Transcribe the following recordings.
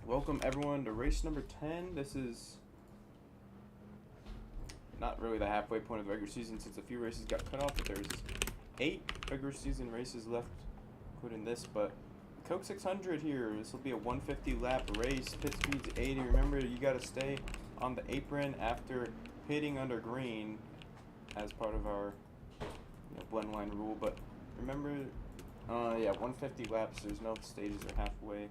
Welcome everyone to race number 10. This is not really the halfway point of the regular season since a few races got cut off, but there's 8 regular season races left, including this. But Coke 600 here. This will be a 150 lap race. Pit speed's 80. Remember, you got to stay on the apron after pitting under green as part of our blend line rule. But remember, yeah, 150 laps. There's no stages or halfway.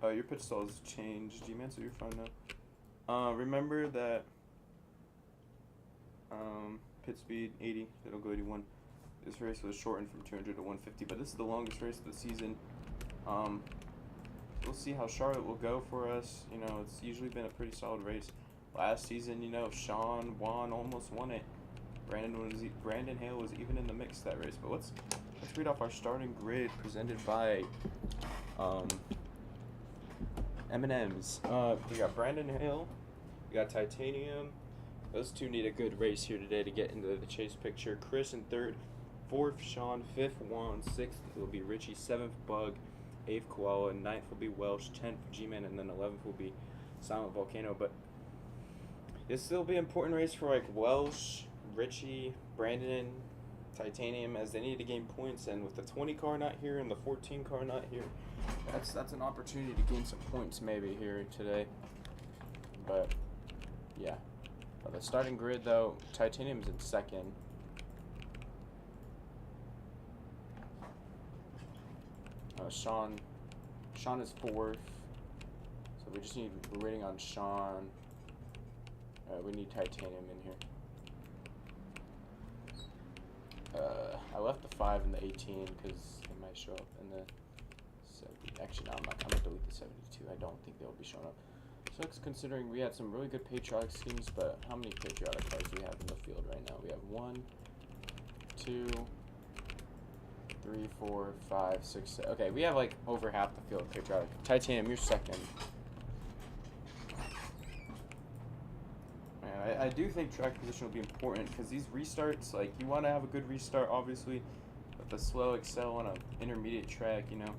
Your pitch stall has changed, G-Man, so you're fine now. Remember that pit speed 80, it'll go 81. This race was shortened from 200 to 150, but this is the longest race of the season. We'll see how Charlotte will go for us. You know, it's usually been a pretty solid race. Last season, you know, Sean almost won it. Brandon Hale was even in the mix that race. But let's read off our starting grid presented by M&M's. We got Brandon Hill, we got Titanium. Those two need a good race here today to get into the chase picture. Chris in third, fourth Sean, fifth Juan, sixth will be Richie, seventh Bug, eighth Koala, ninth will be Welsh, 10th G-Man, and then 11th will be Silent Volcano. But this will be an important race for like Welsh, Richie, Brandon, Titanium, as they need to gain points, and with the 20 car not here and the 14 car not here, that's an opportunity to gain some points maybe here today. But yeah, the starting grid though, Titanium's in second. Sean is fourth, so we're waiting on Sean. We need Titanium in here. I left the 5 and the 18 because they might show up in the 70. Actually, no, I'm gonna delete the 72. I don't think they'll be showing up. Sucks considering we had some really good patriotic schemes, but how many patriotic cars do we have in the field right now? We have 1, 2, 3, 4, 5, 6, 7. Okay, we have like over half the field patriotic. Titanium, you're second. I do think track position will be important because these restarts, like, you want to have a good restart, obviously, but the slow excel on an intermediate track, you know.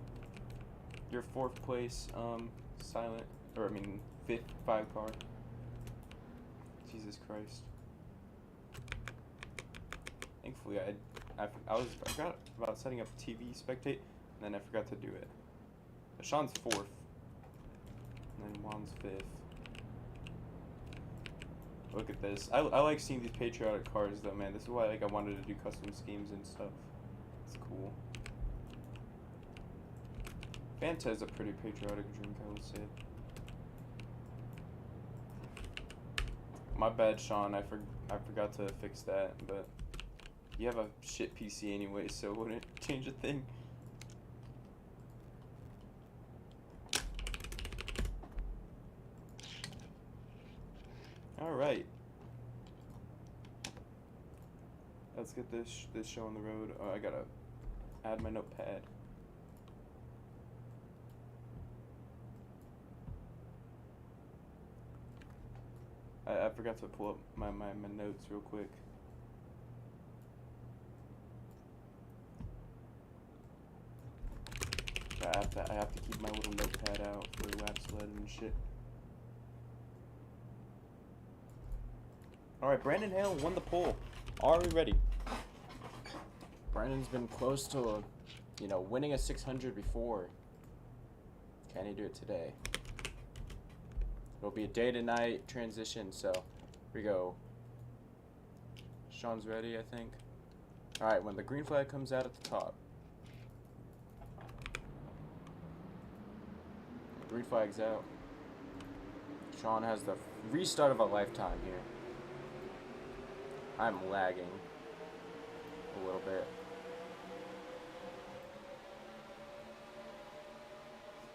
Your fourth place, fifth 5 car. Jesus Christ. Thankfully, I forgot about setting up TV spectate, and then I forgot to do it. But Sean's fourth, and then Juan's fifth. Look at this. I like seeing these patriotic cars though, man. This is why I wanted to do custom schemes and stuff. It's cool. Fanta is a pretty patriotic drink, I would say. My bad, Sean. I forgot to fix that, but you have a shit PC anyway, so it wouldn't change a thing. Alright. Let's get this show on the road. Oh, I gotta add my notepad. I forgot to pull up my notes real quick. I have to keep my little notepad out for lap sled and shit. Alright, Brandon Hale won the pole. Are we ready? Brandon's been close to, winning a 600 before. Can he do it today? It'll be a day to night transition, so here we go. Sean's ready, I think. Alright, when the green flag comes out at the top. Green flag's out. Sean has the restart of a lifetime here. I'm lagging a little bit.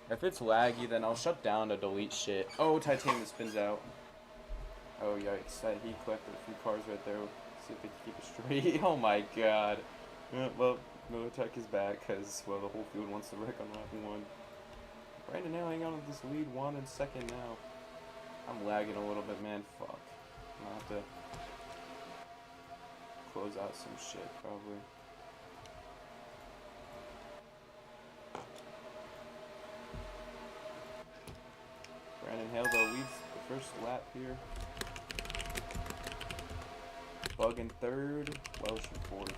If it's laggy, then I'll shut down to delete shit. Oh, Titanium spins out. Oh, yikes. He collected a few cars right there. See if they can keep it straight. Oh my god. Well, no attack is back because, well, the whole field wants to wreck on lap 1. Brandon now hanging on with this lead. Juan in second now. I'm lagging a little bit, man. Fuck. I'm gonna have to close out some shit, probably. first lap here. Bug in third, Welsh in fourth.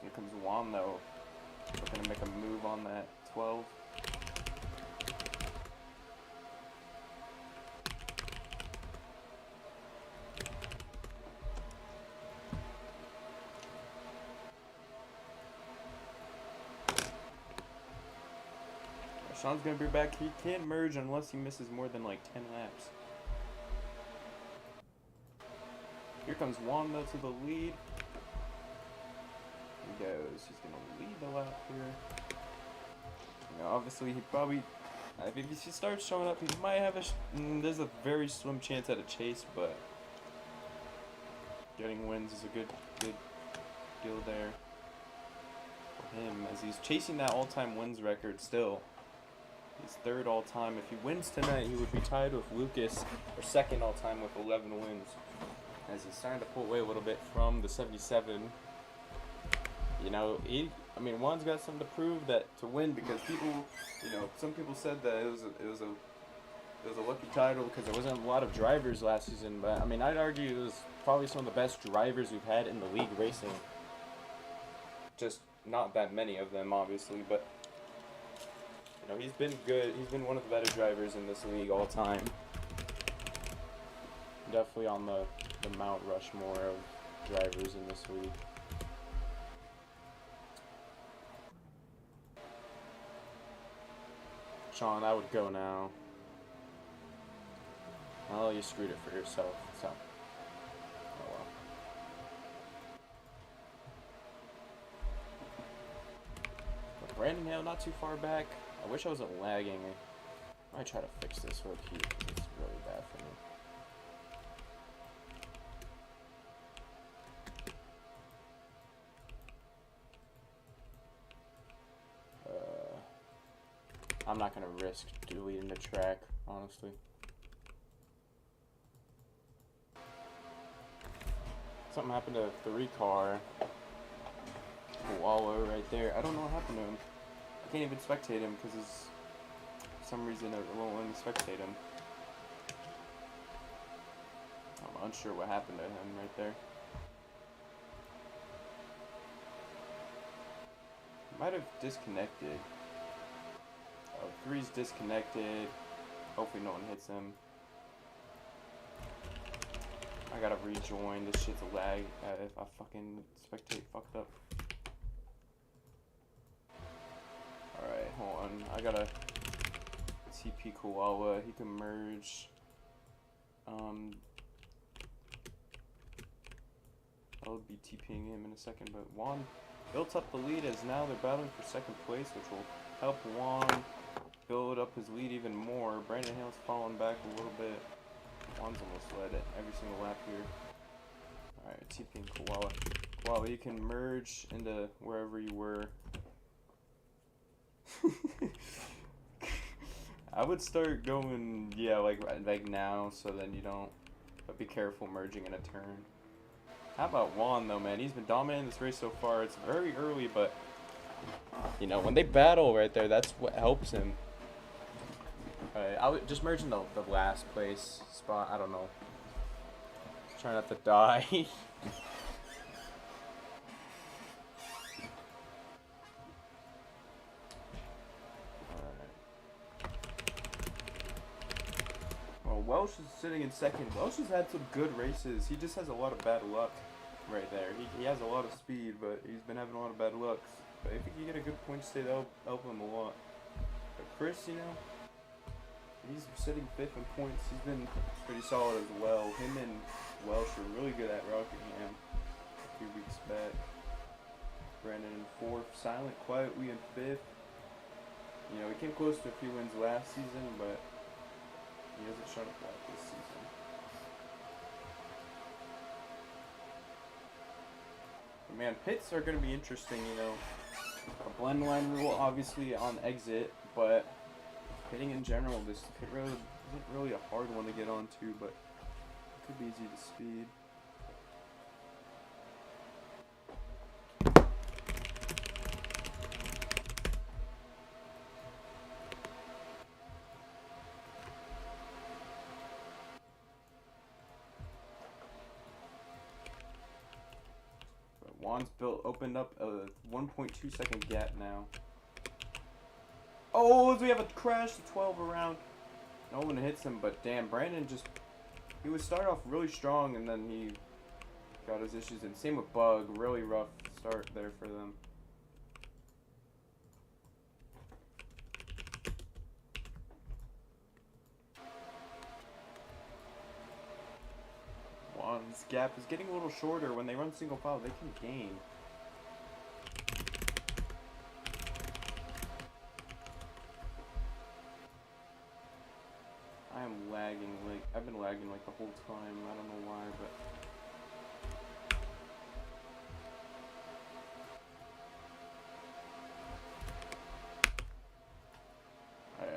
Here comes Juan though. Looking to make a move on that 12. Sean's gonna be back. He can't merge unless he misses more than like 10 laps. Here comes Juan though to the lead. He goes. He's gonna lead the lap here. You know, obviously he probably, if he starts showing up, he might have there's a very slim chance at a chase, but getting wins is a good deal there for him, as he's chasing that all-time wins record still. He's third all-time. If he wins tonight, he would be tied with Lucas, or second all-time with 11 wins. As he's starting to pull away a little bit from the 77. You know, Juan's got something to prove to win, because people, some people said that it was a lucky title because there wasn't a lot of drivers last season. But I'd argue it was probably some of the best drivers we've had in the league racing. Just not that many of them, obviously, but he's been good. He's been one of the better drivers in this league all time. Definitely on the Mount Rushmore of drivers in this league. Sean, I would go now. Well, you screwed it for yourself, so. Oh well. But Brandon Hale not too far back. I wish I wasn't lagging. I might try to fix this real quick because it's really bad for me. I'm not going to risk deleting the track, honestly. Something happened to 3-car. Wallow right there. I don't know what happened to him. I can't even spectate him because for some reason it won't let me spectate him. I'm unsure what happened to him right there. Might have disconnected. 3's disconnected. Hopefully no one hits him. I gotta rejoin. This shit's a lag. If I fucking spectate fucked up. Alright, hold on. I gotta TP Koala. He can merge. I'll be TPing him in a second, but Juan built up the lead as now they're battling for second place, which will help Juan build up his lead even more. Brandon Hale's falling back a little bit. Juan's almost led it every single lap here. Alright, TPing Koala. Koala, you can merge into wherever you were. I would start going, like now, so then you don't, but be careful merging in a turn. How about Juan though, man? He's been dominating this race so far. It's very early, but when they battle right there, that's what helps him. I would just merge in the last place spot. I don't know. Try not to die. Well, Welsh is sitting in second. Welsh has had some good races. He just has a lot of bad luck right there. He has a lot of speed, but he's been having a lot of bad luck. But if he can get a good point state, that'll help him a lot. But Chris, he's sitting 5th in points. He's been pretty solid as well. Him and Welsh were really good at Rockingham a few weeks back. Brandon in 4th. Silent quietly in 5th. He came close to a few wins last season, but he hasn't shown up that this season. But man, pits are going to be interesting, A blend line rule obviously on exit, but pitting in general, this pit road isn't really a hard one to get onto, but it could be easy to speed. Juan's opened up a 1.2 second gap now. Oh, we have a crash to 12 around. No one hits him, but damn, Brandon he would start off really strong and then he got his issues. And same with Bug, really rough start there for them. Juan's gap is getting a little shorter. When they run single file, they can gain. I am lagging, like, I've been lagging like the whole time. I don't know why, but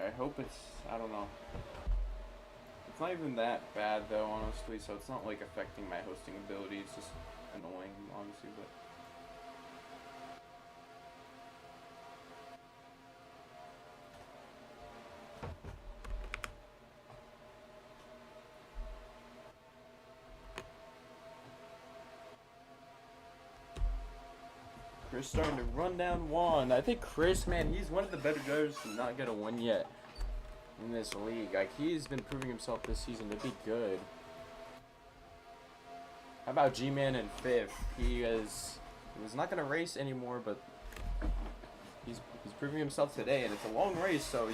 I hope it's, I don't know. It's not even that bad though, honestly, so it's not like affecting my hosting ability. It's just annoying, honestly, but Chris starting to run down Juan. I think Chris, man, he's one of the better drivers to not get a win yet in this league. Like, he's been proving himself this season to be good. How about G-Man in 5th? He was not going to race anymore, but he's proving himself today, and it's a long race, so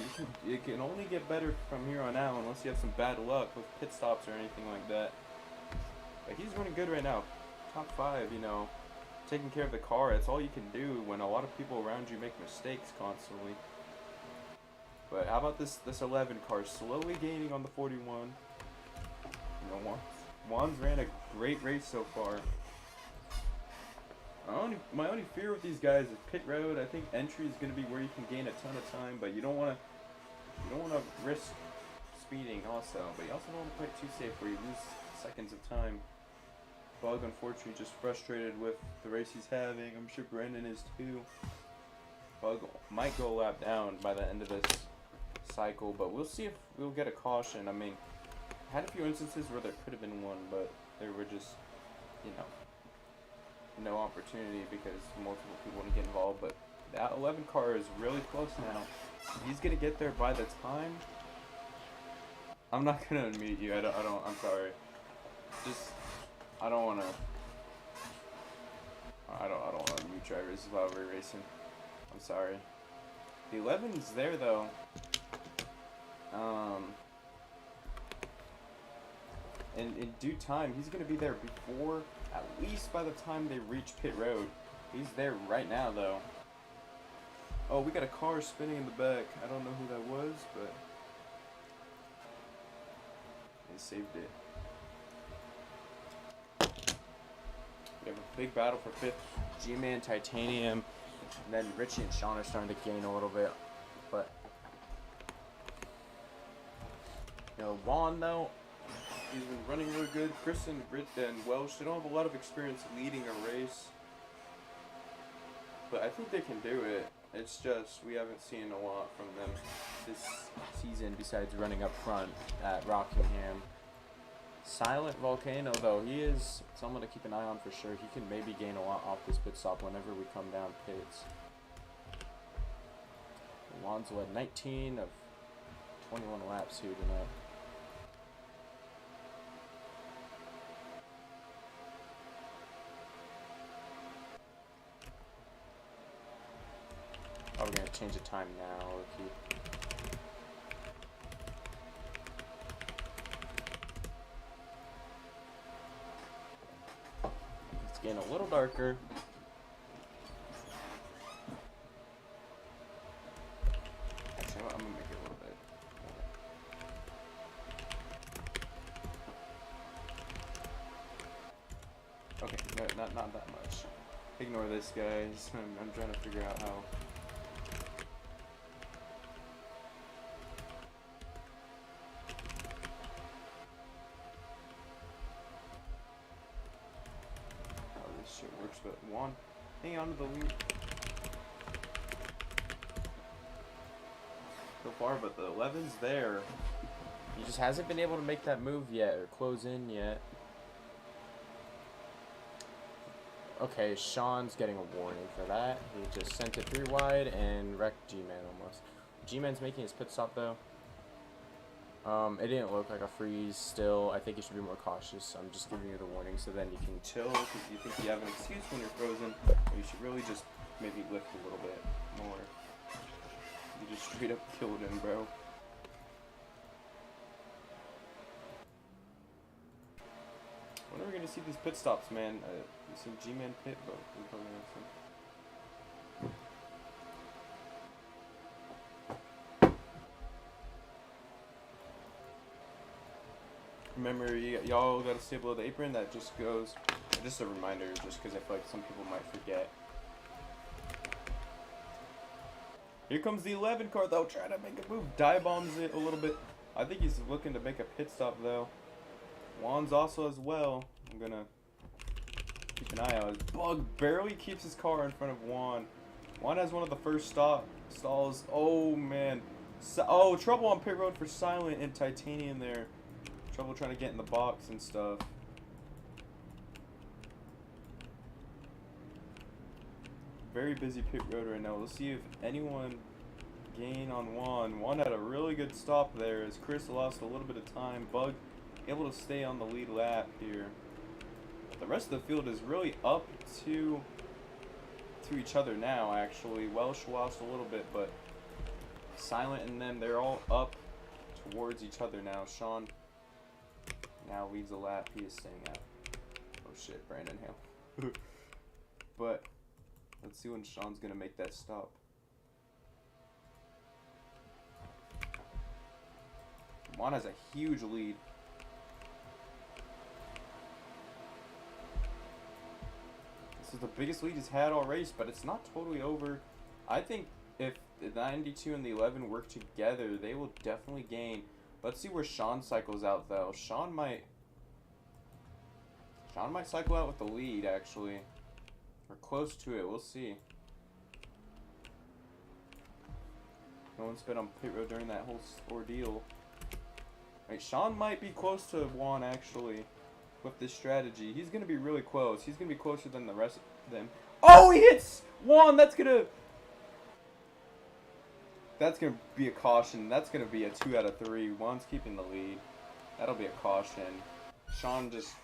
you can only get better from here on out unless you have some bad luck with pit stops or anything like that. But he's running good right now. Top 5, you know. Taking care of the car, that's all you can do when a lot of people around you make mistakes constantly. But how about this 11 car slowly gaining on the 41? You know, Juan's ran a great race so far. My only fear with these guys is pit road. I think entry is going to be where you can gain a ton of time, but you don't want to risk speeding also. But you also don't want to play it too safe where you lose seconds of time. Bug, unfortunately, just frustrated with the race he's having. I'm sure Brandon is too. Bug might go a lap down by the end of this cycle, but we'll see if we'll get a caution. I mean, I had a few instances where there could have been one, but there were just, you know, no opportunity because multiple people want to get involved. But that 11 car is really close now. He's gonna get there by the time. I'm not gonna unmute you. I'm sorry. Just. I don't want to mute drivers while we're racing. I'm sorry. The 11's there though. In due time, he's gonna be there before, at least by the time they reach pit road. He's there right now though. Oh, we got a car spinning in the back. I don't know who that was, but they saved it. We have a big battle for 5th. G-Man, Titanium, and then Richie and Sean are starting to gain a little bit. But, you know, Juan, though, he's been running really good. Chris and Welsh, they don't have a lot of experience leading a race. But I think they can do it. It's just, we haven't seen a lot from them this season besides running up front at Rockingham. Silent Volcano, though, he is someone to keep an eye on for sure. He can maybe gain a lot off this pit stop whenever we come down pits. Juan's led 19 of 21 laps here tonight. Oh, we're going to change the time now. Okay. Getting a little darker. Actually, I'm gonna make it a little bit. Okay, no, not that much. Ignore this, guys. I'm trying to figure out how. Shit works, but Juan, hang on to the lead so far, but the 11's there. He just hasn't been able to make that move yet or close in yet. Okay, Sean's getting a warning for that. He just sent it 3 wide and wrecked G-Man almost. G-Man's making his pit stop though. It didn't look like a freeze still. I think you should be more cautious. I'm just giving you the warning so then you can chill because you think you have an excuse when you're frozen. But you should really just maybe lift a little bit more. You just straight up killed him, bro. When are we gonna see these pit stops, man? You seen G-Man pit, but we probably have some. Remember, y'all gotta stay below the apron. That just goes, just a reminder, just because I feel like some people might forget. Here comes the 11 car though, trying to make a move. Dive bombs it a little bit. I think he's looking to make a pit stop though. Juan's also as well. I'm gonna keep an eye out. Bug barely keeps his car in front of Juan. Juan has one of the first stalls. Oh man. Oh, trouble on pit road for Silent and Titanium there. Trouble trying to get in the box and stuff. Very busy pit road right now. Let's see if anyone gain on Juan. Juan had a really good stop there as Chris lost a little bit of time. Bug able to stay on the lead lap here. The rest of the field is really up to each other now actually. Welsh lost a little bit, but Silent and them, they're all up towards each other now. Sean now leads the lap. He is staying out. Oh shit, Brandon Hale. But let's see when Sean's gonna make that stop. Juan has a huge lead. This is the biggest lead he's had all race, but it's not totally over. I think if the 92 and the 11 work together, they will definitely gain. Let's see where Sean cycles out though. Sean might cycle out with the lead actually. Or close to it, we'll see. No one's been on pit road during that whole ordeal. Right, Sean might be close to Juan actually with this strategy. He's gonna be really close. He's gonna be closer than the rest of them. Oh, he hits Juan! That's gonna be a caution. That's gonna be a 2 out of 3. Juan's keeping the lead. That'll be a caution. Sean just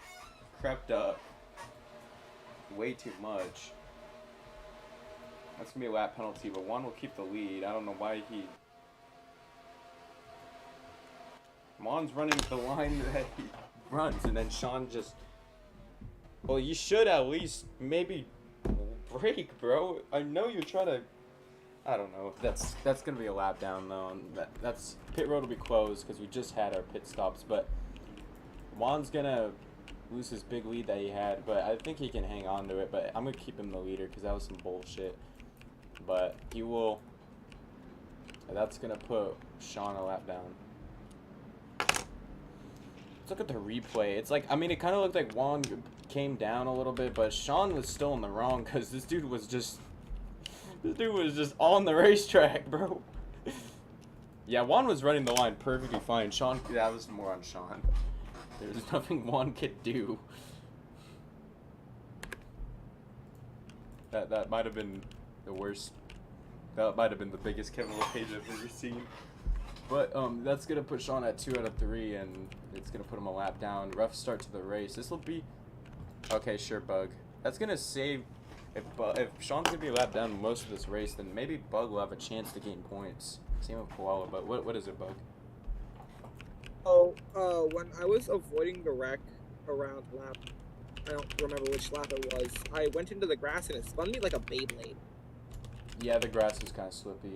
crept up way too much. That's gonna be a lap penalty, but Juan will keep the lead. I don't know why Juan's running the line that he runs, and then Sean just... Well, you should at least maybe brake, bro. I know you're trying to... I don't know. That's gonna be a lap down though. And that's pit road will be closed because we just had our pit stops, but Juan's gonna lose his big lead that he had, but I think he can hang on to it. But I'm gonna keep him the leader because that was some bullshit. But he will. That's gonna put Sean a lap down. Let's look at the replay. It's like, I mean, it kind of looked like Juan came down a little bit, but Sean was still in the wrong because this dude was just on the racetrack, bro. Yeah, Juan was running the line perfectly fine. Sean, that was more on Sean. There's nothing Juan could do. That might have been the worst. That might have been the biggest Kevin LePage I've ever seen. But that's gonna put Sean at 2 out of 3, and it's gonna put him a lap down. Rough start to the race. This will be okay. Sure, Bug. That's gonna save. If Sean's gonna be a lap down most of this race, then maybe Bug will have a chance to gain points. Same with Koala, but what is it, Bug? Oh, when I was avoiding the wreck around lap, I don't remember which lap it was, I went into the grass and it spun me like a Beyblade. Yeah, the grass is kind of slippy.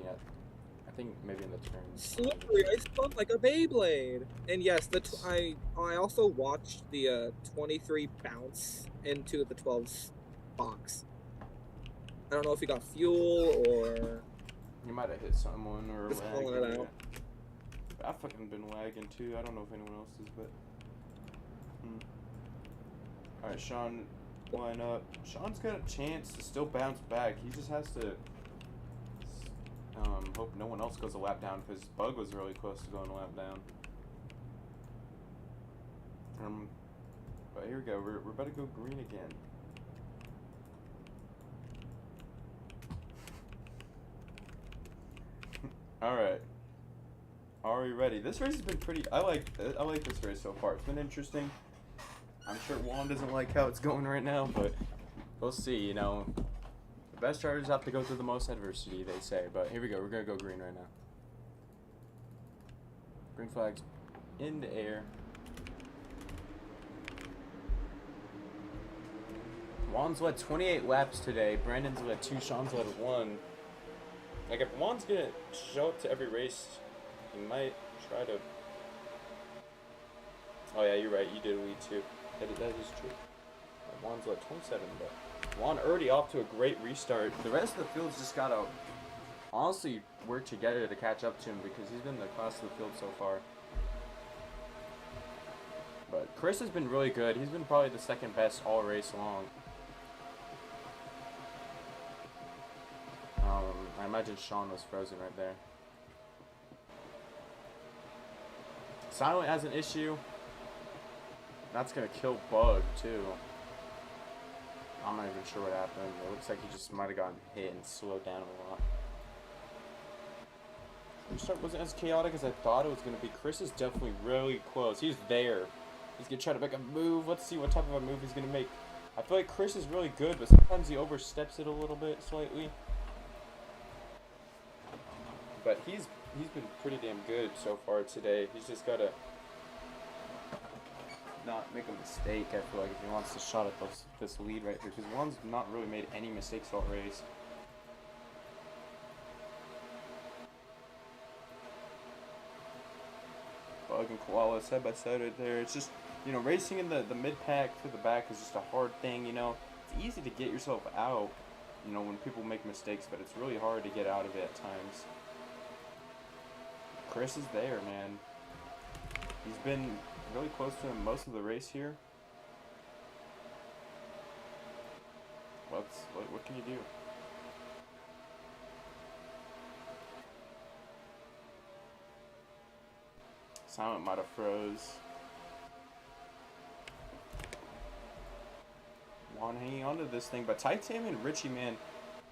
I think maybe in the turns. Slippery, I spun like a Beyblade. And yes, I also watched the 23 bounce into the 12's box. I don't know if he got fuel or... He might have hit someone or just pulling it out. I've fucking been lagging too. I don't know if anyone else is, but... Alright, Sean, line up. Sean's got a chance to still bounce back. He just has to... hope no one else goes a lap down, because Bug was really close to going a lap down. But here we go. We're about to go green again. All right. Are we ready? This race has been pretty. I like this race so far. It's been interesting. I'm sure Juan doesn't like how it's going right now, but we'll see. You know, the best drivers have to go through the most adversity, they say. But here we go. We're gonna go green right now. Green flags in the air. Juan's led 28 laps today. Brandon's led 2. Sean's led 1. Like, if Juan's gonna show up to every race, he might try to. Oh yeah, you're right. You did lead 2. That is true. Juan's led 27, but Juan already off to a great restart. The rest of the field's just gotta honestly work together to catch up to him because he's been the class of the field so far. But Chris has been really good. He's been probably the second best all race long. I imagine Sean was frozen right there. Silent has an issue. That's gonna kill Bug too. I'm not even sure what happened. It looks like he just might have gotten hit and slowed down a lot. Restart wasn't as chaotic as I thought it was gonna be. Chris is definitely really close. He's there. He's gonna try to make a move. Let's see what type of a move he's gonna make. I feel like Chris is really good, but sometimes he oversteps it a little bit slightly. But he's been pretty damn good so far today. He's just gotta not make a mistake. I feel like if he wants to shot at this lead right here, because Juan's not really made any mistakes all race. Bug and Koala side by side right there. It's just, you know, racing in the mid pack to the back is just a hard thing. You know, it's easy to get yourself out, you know, when people make mistakes, but it's really hard to get out of it at times. Chris is there, man. He's been really close to him most of the race here. What can you do? Silent might have froze. Juan hanging onto this thing, but Titanium and Richie, man.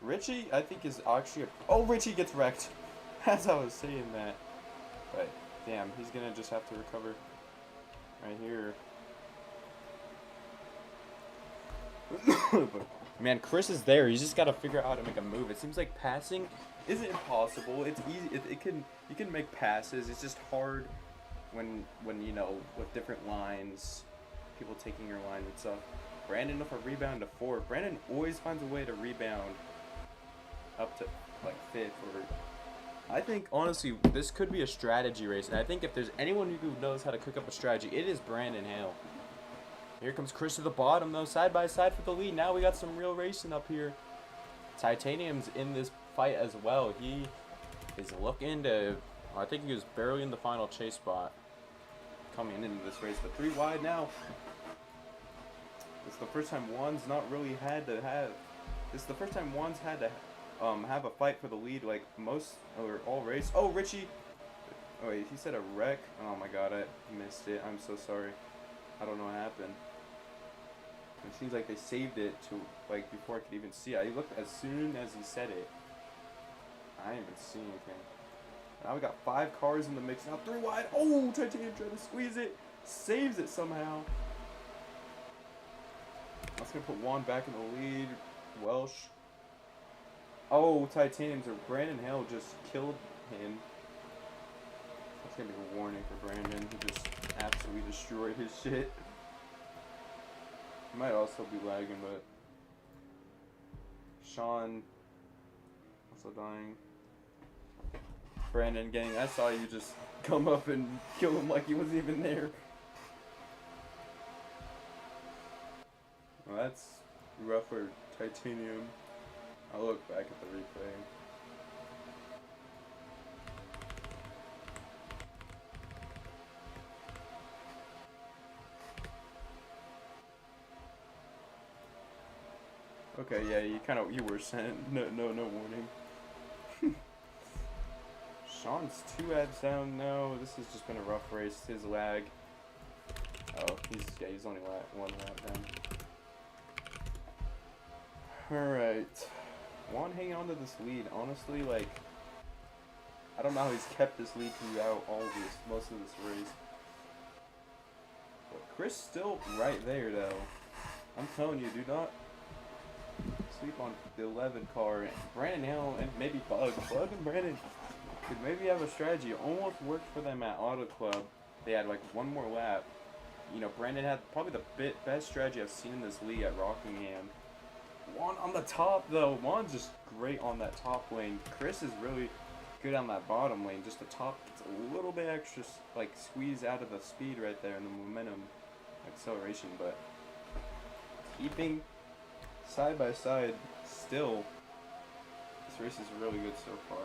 Richie, I think, is actually oh, Richie gets wrecked. As I was saying that. But, damn, he's gonna just have to recover right here. But, man, Chris is there. He's just gotta figure out how to make a move. It seems like passing isn't impossible. It's easy. You can make passes. It's just hard when you know, with different lines, people taking your line and stuff. Brandon with a rebound to 4th. Brandon always finds a way to rebound up to like 5th or. I think, honestly, this could be a strategy race, and I think if there's anyone who knows how to cook up a strategy, it is Brandon Hale. Here comes Chris to the bottom, though, side by side for the lead. Now we got some real racing up here. Titanium's in this fight as well. He is looking to, I think he was barely in the final chase spot coming into this race, but 3 wide now. It's the first time Juan's not really had to have, this is the first time Juan's had to have a fight for the lead like most or all race. Oh, Richie. Oh wait, he said a wreck. Oh my god, I missed it. I'm so sorry. I don't know what happened. It seems like they saved it to like before I could even see it. I looked as soon as he said it. I didn't even see anything. Now we got 5 cars in the mix. Now 3 wide. Oh, Titanium trying to squeeze it. Saves it somehow. That's gonna put Juan back in the lead. Welsh. Oh, Titanium's or Brandon Hale just killed him. That's gonna be a warning for Brandon. He just absolutely destroyed his shit. He might also be lagging, but Sean also dying. Brandon, gang, I saw you just come up and kill him like he wasn't even there. Well, that's rough for Titanium. I'll look back at the replay. Okay, yeah, you were sent. No warning. Sean's 2 abs down. No, this has just been a rough race. His lag. Oh, he's only 1 lap down. All right. Juan hanging on to this lead. Honestly, like, I don't know how he's kept this lead throughout most of this race. But Chris still right there though. I'm telling you, do not sleep on the 11 car. Brandon Hill and maybe Bug and Brandon could maybe have a strategy. It almost worked for them at Auto Club. They had like one more lap. You know, Brandon had probably the best strategy I've seen in this league at Rockingham. Juan on the top though. Juan's just great on that top lane. Chris is really good on that bottom lane. Just the top, it's a little bit extra like squeeze out of the speed right there and the momentum, acceleration. But keeping side by side still, this race is really good so far.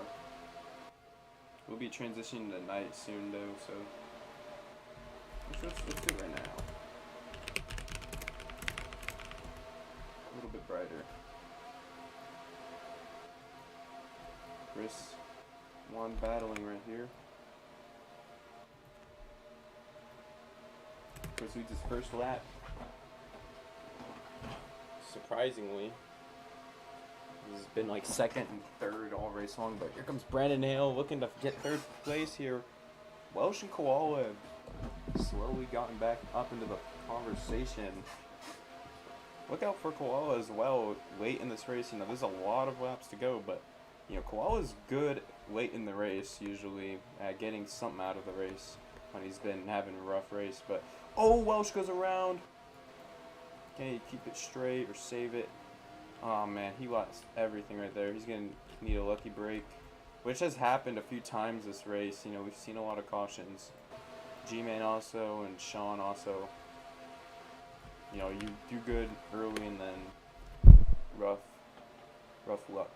We'll be transitioning to night soon though, so let's do it right now. A little bit brighter. Chris, Juan battling right here. Chris leads his first lap. Surprisingly, he's been like second and third all race long, but here comes Brandon Hale looking to get third place here. Welsh and Koala have slowly gotten back up into the conversation. Look out for Koala as well late in this race. You know, there's a lot of laps to go, but you know, Koala's good late in the race usually at getting something out of the race when he's been having a rough race. But oh, Welsh goes around. Can he keep it straight or save it? Oh man, he lost everything right there. He's gonna need a lucky break, which has happened a few times this race. You know, we've seen a lot of cautions. G-Man also and Sean also. You know, you do good early and then rough luck.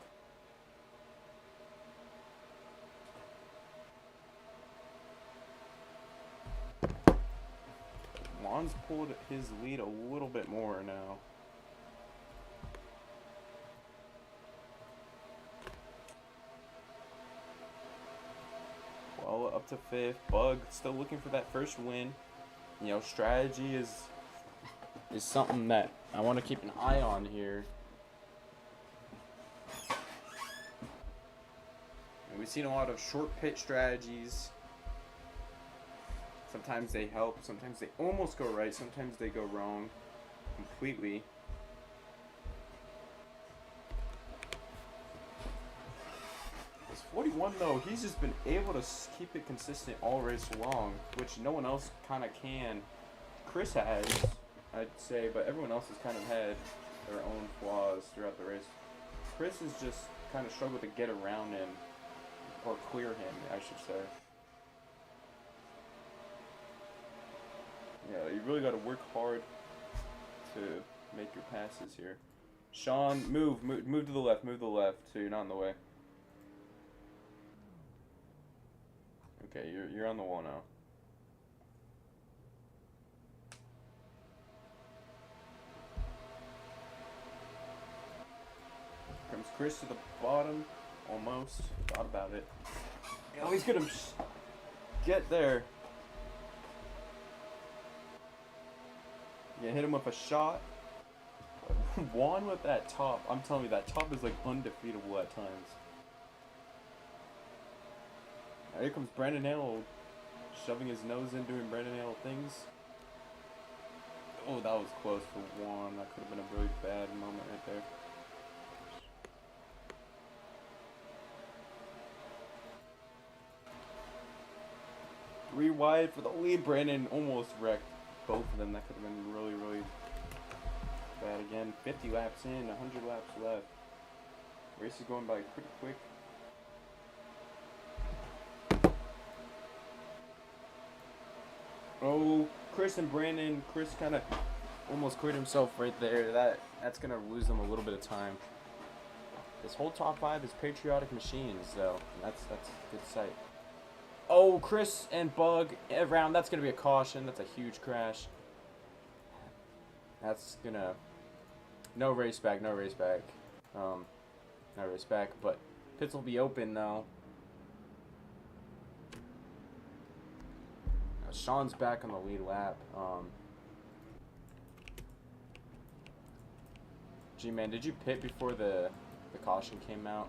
Juan's pulled his lead a little bit more now. Well, up to 5th. Bug still looking for that first win. You know, strategy is something that I want to keep an eye on here. And we've seen a lot of short pit strategies. Sometimes they help, sometimes they almost go right, sometimes they go wrong completely. This 41 though, he's just been able to keep it consistent all race long, which no one else kind of can. Chris has, I'd say, but everyone else has kind of had their own flaws throughout the race. Chris has just kind of struggled to get around him, or clear him, I should say. Yeah, you really got to work hard to make your passes here. Sean, move to the left, so you're not in the way. Okay, you're on the wall now. Comes Chris to the bottom, almost. Thought about it. Oh, he's gonna get there. Yeah, hit him with a shot. Juan with that top. I'm telling you, that top is like undefeatable at times. Now here comes Brandon Hale, shoving his nose in, doing Brandon Hale things. Oh, that was close for Juan. That could have been a really bad moment right there. Three wide for the lead. Brandon almost wrecked both of them. That could have been really, really bad again. 50 laps in, 100 laps left. Race is going by pretty quick. Oh, Chris and Brandon. Chris kind of almost cleared himself right there. That's going to lose them a little bit of time. This whole top 5 is patriotic machines, though. That's a good sight. Oh, Chris and Bug around. That's going to be a caution. That's a huge crash. That's going to... No race back. No race back, but pits will be open, though. Sean's back on the lead lap. G-Man, did you pit before the caution came out?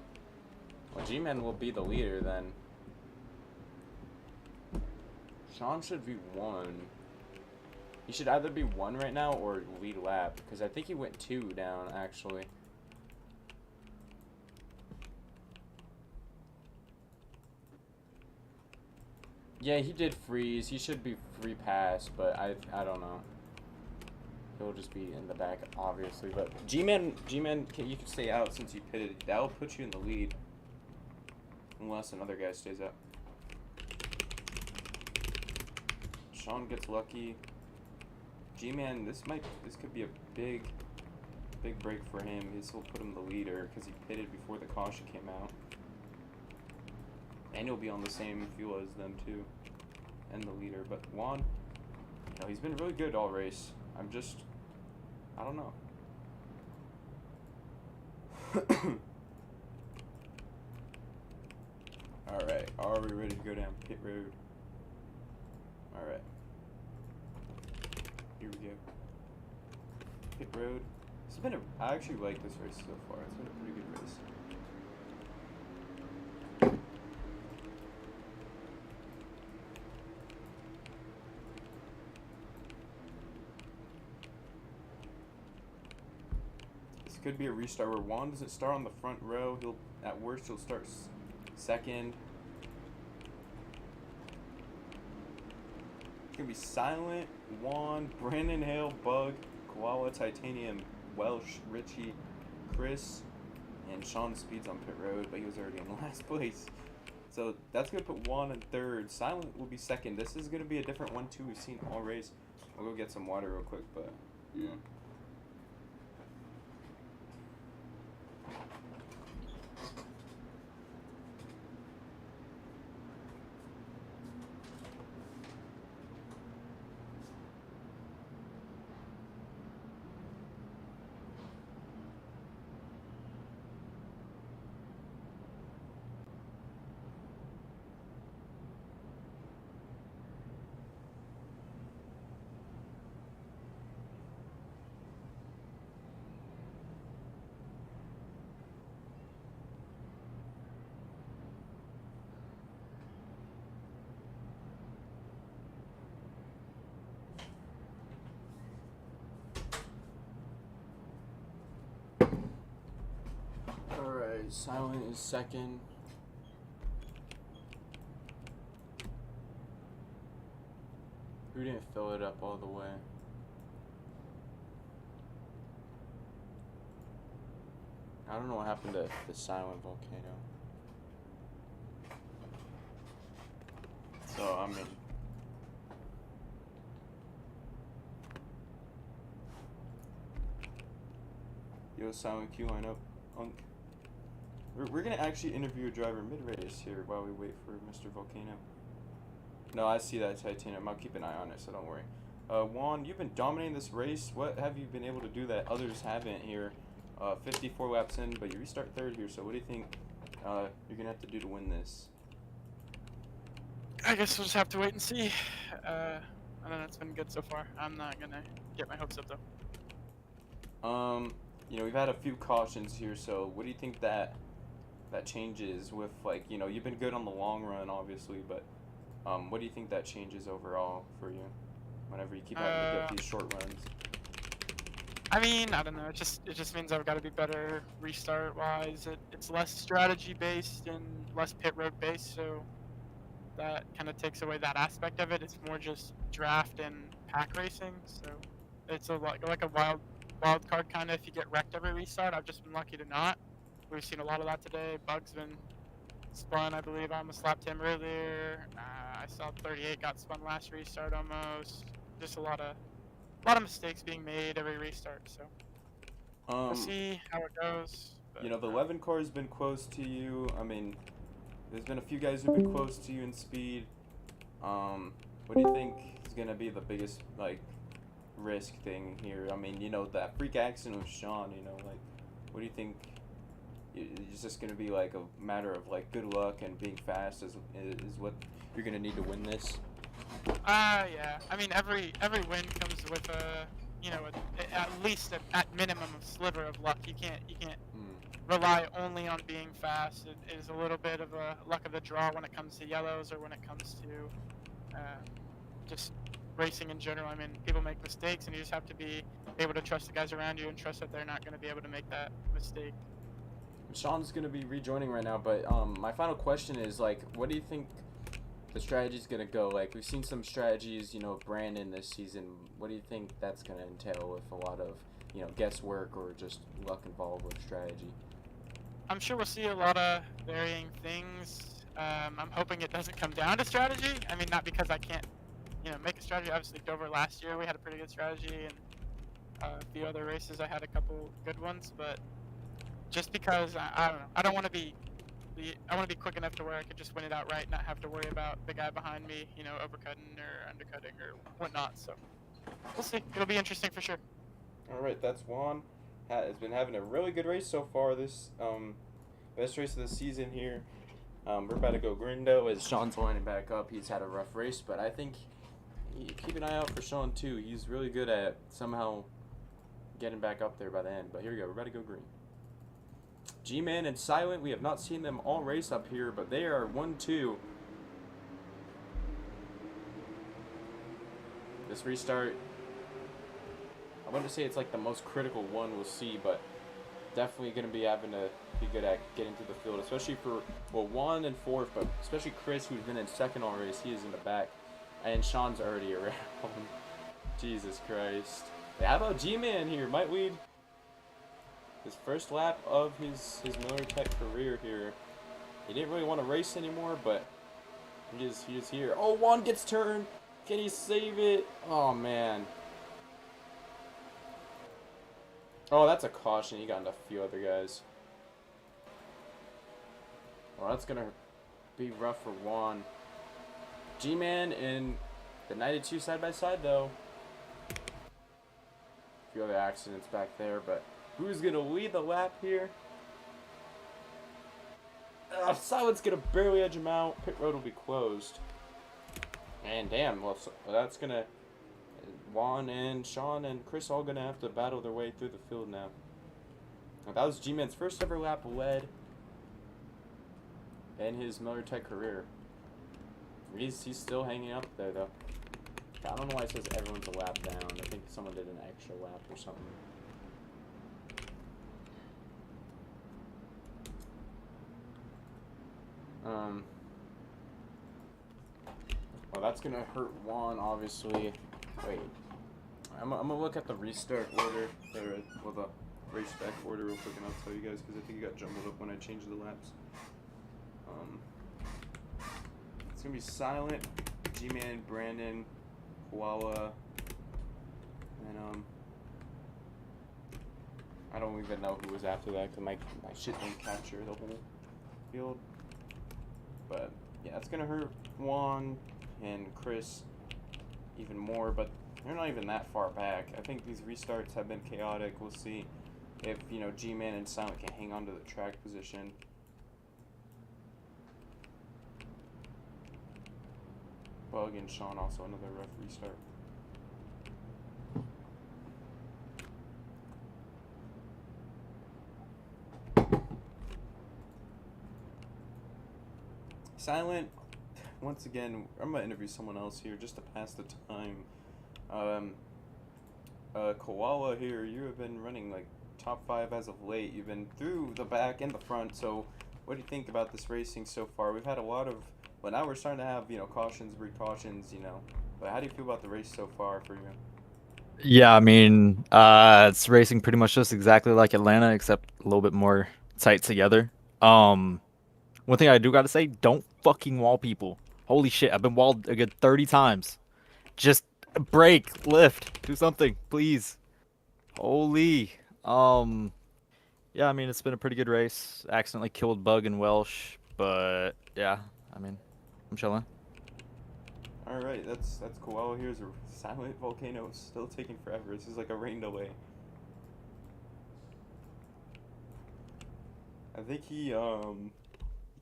Well, G-Man will be the leader then. Sean should be 1. He should either be 1 right now or lead lap, because I think he went 2 down, actually. Yeah, he did freeze. He should be free pass, but I don't know. He'll just be in the back, obviously. But G-Man, you can stay out since you pitted. That'll put you in the lead. Unless another guy stays up. Sean gets lucky. G-Man, this could be a big break for him. This will put him the leader because he pitted before the caution came out. And he'll be on the same fuel as them too. And the leader. But Juan, you know, he's been really good all race. I don't know. Alright, are we ready to go down pit road? Alright. Here we go. Pit road. I actually like this race so far. It's been a pretty good race. This could be a restart where Juan doesn't start on the front row. At worst, he'll start second. It's gonna be Silent, Juan, Brandon Hale, Bug, Koala, Titanium, Welsh, Richie, Chris, and Sean Speed's on pit road, but he was already in last place. So that's gonna put Juan in 3rd. Silent will be 2nd. This is gonna be a different 1-2 we've seen all race. I'll go get some water real quick, but yeah. Silent is 2nd. Who didn't fill it up all the way? I don't know what happened to the Silent volcano. So, I mean... Yo, Silent Q line up. We're gonna actually interview a driver mid-race here while we wait for Mr. Volcano. No, I see that Titanium. I'll keep an eye on it, so don't worry. Juan, you've been dominating this race. What have you been able to do that others haven't here? 54 laps in, but you restart 3rd here, so what do you think you're gonna have to do to win this? I guess we'll just have to wait and see. I don't know, it's been good so far. I'm not gonna get my hopes up though. You know, we've had a few cautions here, so what do you think that changes with, like, you know, you've been good on the long run, obviously, but what do you think that changes overall for you whenever you keep having to get these short runs? I mean, I don't know. It just means I've got to be better restart wise. It's less strategy based and less pit road based, so that kind of takes away that aspect of it. It's more just draft and pack racing. So it's like a wild card kind of. If you get wrecked every restart, I've just been lucky to not. We've seen a lot of that today. Bug's been spun, I believe. I almost slapped him earlier. I saw 38 got spun last restart almost. Just a lot of mistakes being made every restart. So we'll see how it goes. But, you know, the 11 car has been close to you. I mean, there's been a few guys who've been close to you in speed. What do you think is gonna be the biggest, like, risk thing here? I mean, you know, that freak accident with Sean, you know, like, what do you think? Is this going to be like a matter of like good luck and being fast is what you're going to need to win this? Yeah. I mean, every win comes with at least at minimum a sliver of luck. You can't rely only on being fast. It is a little bit of a luck of the draw when it comes to yellows or when it comes to just racing in general. I mean, people make mistakes, and you just have to be able to trust the guys around you and trust that they're not going to be able to make that mistake. Sean's gonna be rejoining right now, but my final question is, like, what do you think the strategy's gonna go? Like, we've seen some strategies, you know, of Brandon this season. What do you think that's gonna entail with a lot of, you know, guesswork or just luck involved with strategy? I'm sure we'll see a lot of varying things. I'm hoping it doesn't come down to strategy. I mean, not because I can't, you know, make a strategy. Obviously, Dover last year we had a pretty good strategy, and a few other races I had a couple good ones. But just because I don't know, I don't want to be. I want to be quick enough to where I could just win it outright, not have to worry about the guy behind me, you know, overcutting or undercutting or whatnot. So we'll see. It'll be interesting for sure. All right, that's Juan. Has been having a really good race so far. This best race of the season here. We're about to go green though as Sean's lining back up. He's had a rough race, but I think keep an eye out for Sean too. He's really good at somehow getting back up there by the end. But here we go. We're about to go green. G-Man and Silent, we have not seen them all race up here, but they are 1-2. This restart, I wouldn't say it's like the most critical one we'll see, but definitely going to be having to be good at getting through the field, especially for, well, 1 and 4, but especially Chris, who's been in second all race. He is in the back, and Sean's already around. Jesus Christ. Yeah, how about G-Man here? Might we... His first lap of his Miller Tech career here. He didn't really want to race anymore, but he is here. Oh, Juan gets turned. Can he save it? Oh, man. Oh, that's a caution. He got into a few other guys. Well, that's going to be rough for Juan. G-Man in the 92 side-by-side, though. A few other accidents back there, but... Who's going to lead the lap here? Silent's going to barely edge him out. Pit road will be closed. And damn, well, so that's going to... Juan and Sean and Chris all going to have to battle their way through the field now. That was G-Man's first ever lap led in his Miller Tech career. He's still hanging up there, though. I don't know why it says everyone's a lap down. I think someone did an extra lap or something. Well, that's gonna hurt Juan, obviously. Wait, I'm gonna look at the restart order, well, the race back order real quick, and I'll tell you guys, because I think it got jumbled up when I changed the laps. It's gonna be Silent, G-Man, Brandon, Koala, and I don't even know who was after that, because my shit didn't capture the whole field. But yeah, it's gonna hurt Juan and Chris even more, but they're not even that far back. I think these restarts have been chaotic. We'll see if, you know, G-Man and Silent can hang on to the track position. Bug and Sean also another rough restart. Silent, once again, I'm going to interview someone else here just to pass the time. Koala here, you have been running like top 5 as of late. You've been through the back and the front, so what do you think about this racing so far? We've had a lot of, well, now we're starting to have, you know, cautions, precautions, you know, but how do you feel about the race so far for you? Yeah, I mean, it's racing pretty much just exactly like Atlanta, except a little bit more tight together. One thing I do gotta say, don't fucking wall people. Holy shit, I've been walled a good 30 times. Just brake, lift, do something, please. Holy. Yeah, I mean, it's been a pretty good race. Accidentally killed Bug and Welsh, but yeah, I mean, I'm chilling. All right, that's cool. Here's a Silent volcano still taking forever. This is like a rain delay. I think he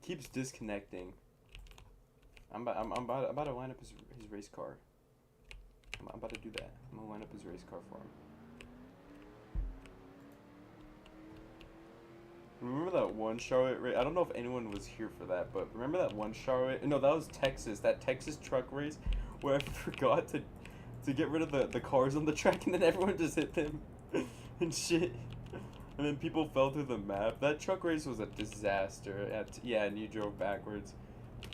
keeps disconnecting. I'm about to line up his race car. I'm about to do that. I'm gonna line up his race car for him. Remember that one Charlotte race? I don't know if anyone was here for that, but remember that one Charlotte? No, that was Texas. That Texas truck race where I forgot to get rid of the cars on the track, and then everyone just hit them and shit. And then people fell through the map. That truck race was a disaster. Yeah, and you drove backwards.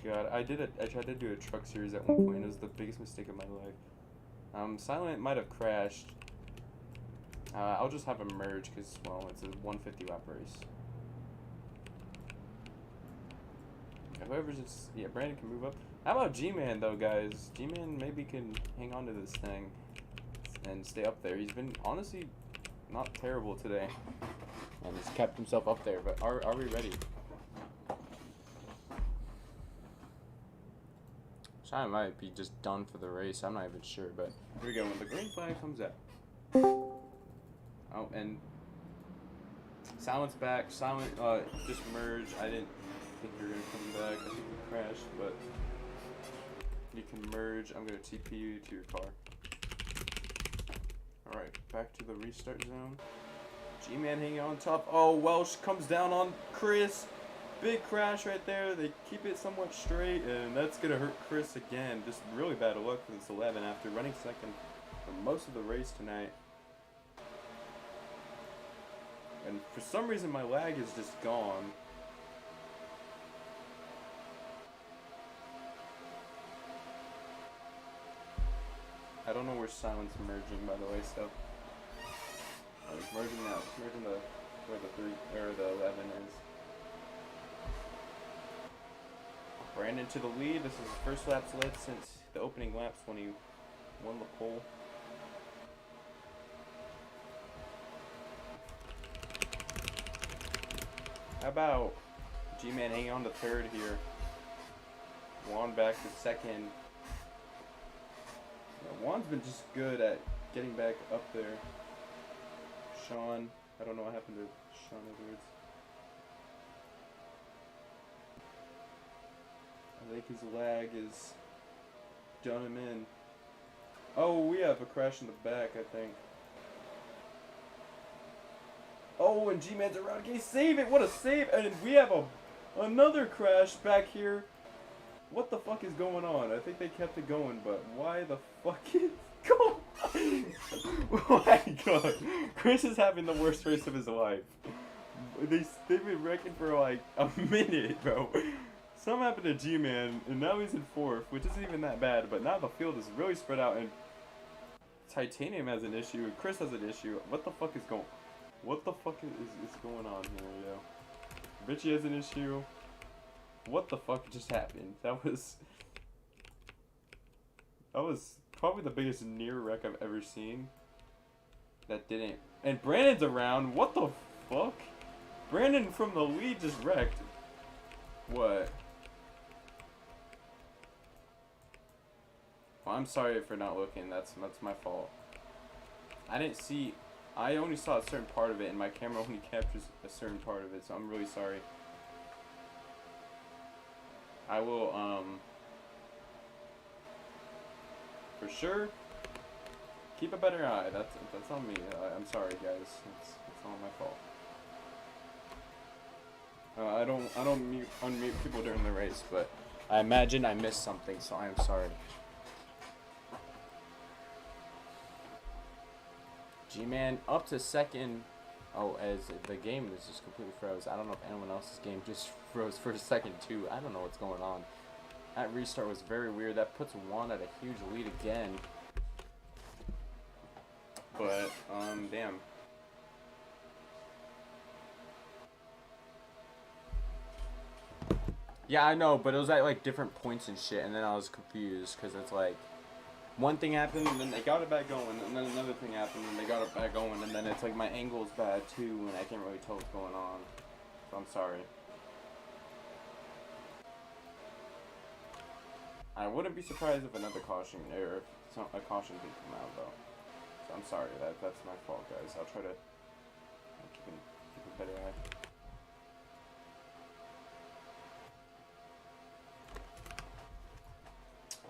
God, I tried to do a truck series at one point, and it was the biggest mistake of my life. Silent might have crashed. I'll just have him merge, because, well, it's a 150 lap race. Whoever's just, yeah, Brandon can move up. How about G-Man, though, guys? G-Man maybe can hang on to this thing and stay up there. He's been, honestly, not terrible today. And he's kept himself up there, but are we ready? I might be just done for the race. I'm not even sure, but here we go. When the green flag comes out. Oh, and Silent's back. Silent just merged. I didn't think you were gonna come back. I think you crashed, but you can merge. I'm gonna TP you to your car. All right, back to the restart zone. G-Man hanging on top. Oh, Welsh comes down on Chris. Big crash right there. They keep it somewhat straight, and that's gonna hurt Chris again. Just really bad luck for this 11 after running second for most of the race tonight. And for some reason, my lag is just gone. I don't know where Silent's merging, by the way, so. Oh, he's merging now. He's merging where the 11 is. Brandon to the lead. This is his first laps led since the opening laps when he won the pole. How about G-Man hanging on to third here? Juan back to second. Yeah, Juan's been just good at getting back up there. Sean, I don't know what happened to Sean Edwards. I think his lag is done him in. Oh, we have a crash in the back, I think. Oh, and G-Man's around. Can he save it? What a save! And we have another crash back here. What the fuck is going on? I think they kept it going, but why the fuck is going on? Oh my god. Chris is having the worst race of his life. They've been wrecking for like a minute, bro. Something happened to G-Man, and now he's in fourth, which isn't even that bad, but now the field is really spread out, and Titanium has an issue, and Chris has an issue. What the fuck is going on here, yo? Richie has an issue. What the fuck just happened? That was probably the biggest near wreck I've ever seen. That didn't. And Brandon's around. What the fuck? Brandon from the lead just wrecked. What? Well, I'm sorry for not looking. That's my fault. I only saw a certain part of it, and my camera only captures a certain part of it, so I'm really sorry. I will, for sure, keep a better eye. That's on me. I'm sorry, guys. It's not my fault. I don't unmute people during the race, but I imagine I missed something, so I am sorry. G-Man up to second. Oh, as the game is just completely froze. I don't know if anyone else's game just froze for a second too. I don't know what's going on. That restart was very weird. That puts Juan at a huge lead again. But, damn. Yeah, I know, but it was at like different points and shit, and then I was confused because it's like one thing happened and then they got it back going, and then another thing happened and they got it back going, and then it's like my angle's bad too, and I can't really tell what's going on. So I'm sorry. I wouldn't be surprised if another caution or if a caution did come out though. So I'm sorry. That's my fault, guys. I'll try to keep a better eye.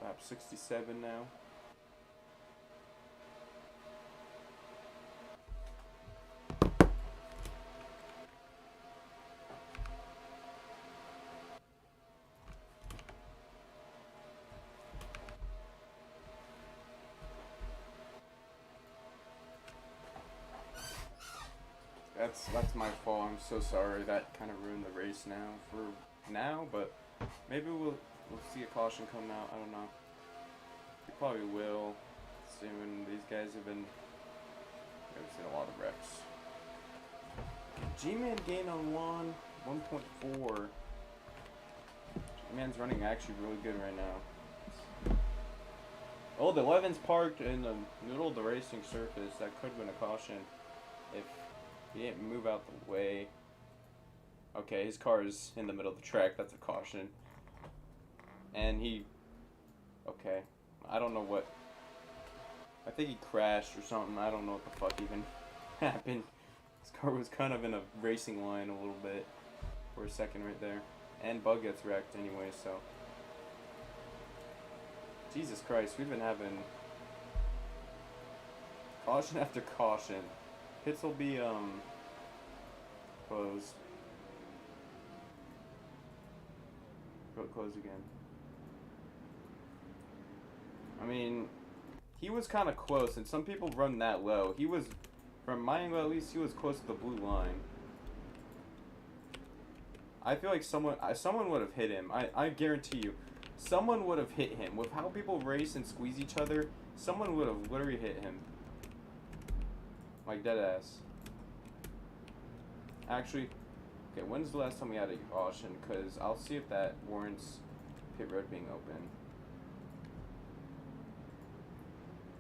Lap 67 now. That's my fault. I'm so sorry. That kind of ruined the race now, but maybe we'll see a caution come out. I don't know. We probably will soon. These guys have been. I've seen a lot of wrecks. G-Man gain on 1.4. G-Man's running actually really good right now. Oh, the 11's parked in the middle of the racing surface. That could have been a caution if he didn't move out the way. Okay, his car is in the middle of the track. That's a caution. And he... Okay. I don't know what... I think he crashed or something. I don't know what the fuck even happened. His car was kind of in a racing line a little bit for a second right there. And Bug gets wrecked anyway, so... Jesus Christ, we've been having... caution after caution. Pits will be, closed. Close again. I mean, he was kind of close, and some people run that low. He was, from my angle at least, he was close to the blue line. I feel like someone would have hit him. I guarantee you. Someone would have hit him. With how people race and squeeze each other, someone would have literally hit him. Like, dead ass. Actually, okay, when's the last time we had a caution? Because I'll see if that warrants pit road being open.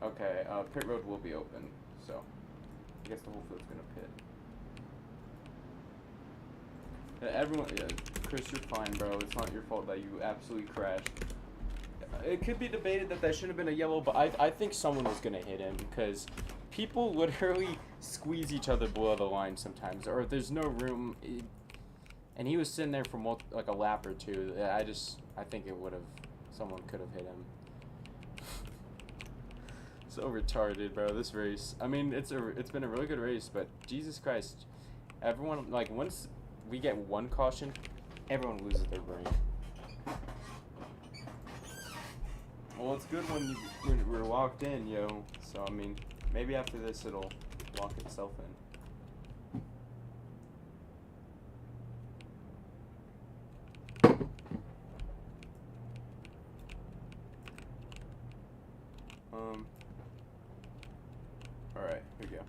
Okay, pit road will be open, so I guess the whole field's gonna pit. Everyone, yeah, Chris, you're fine, bro. It's not your fault that you absolutely crashed. It could be debated that should have been a yellow, but I think someone was gonna hit him because people literally squeeze each other below the line sometimes, or if there's no room. And he was sitting there for like a lap or two. I think it would have. Someone could have hit him. So retarded, bro. This race. I mean, it's been a really good race, but Jesus Christ, everyone, like, once we get one caution, everyone loses their brain. Well, it's good when we're locked in, yo. So I mean, maybe after this it'll lock itself in. Alright, here we go.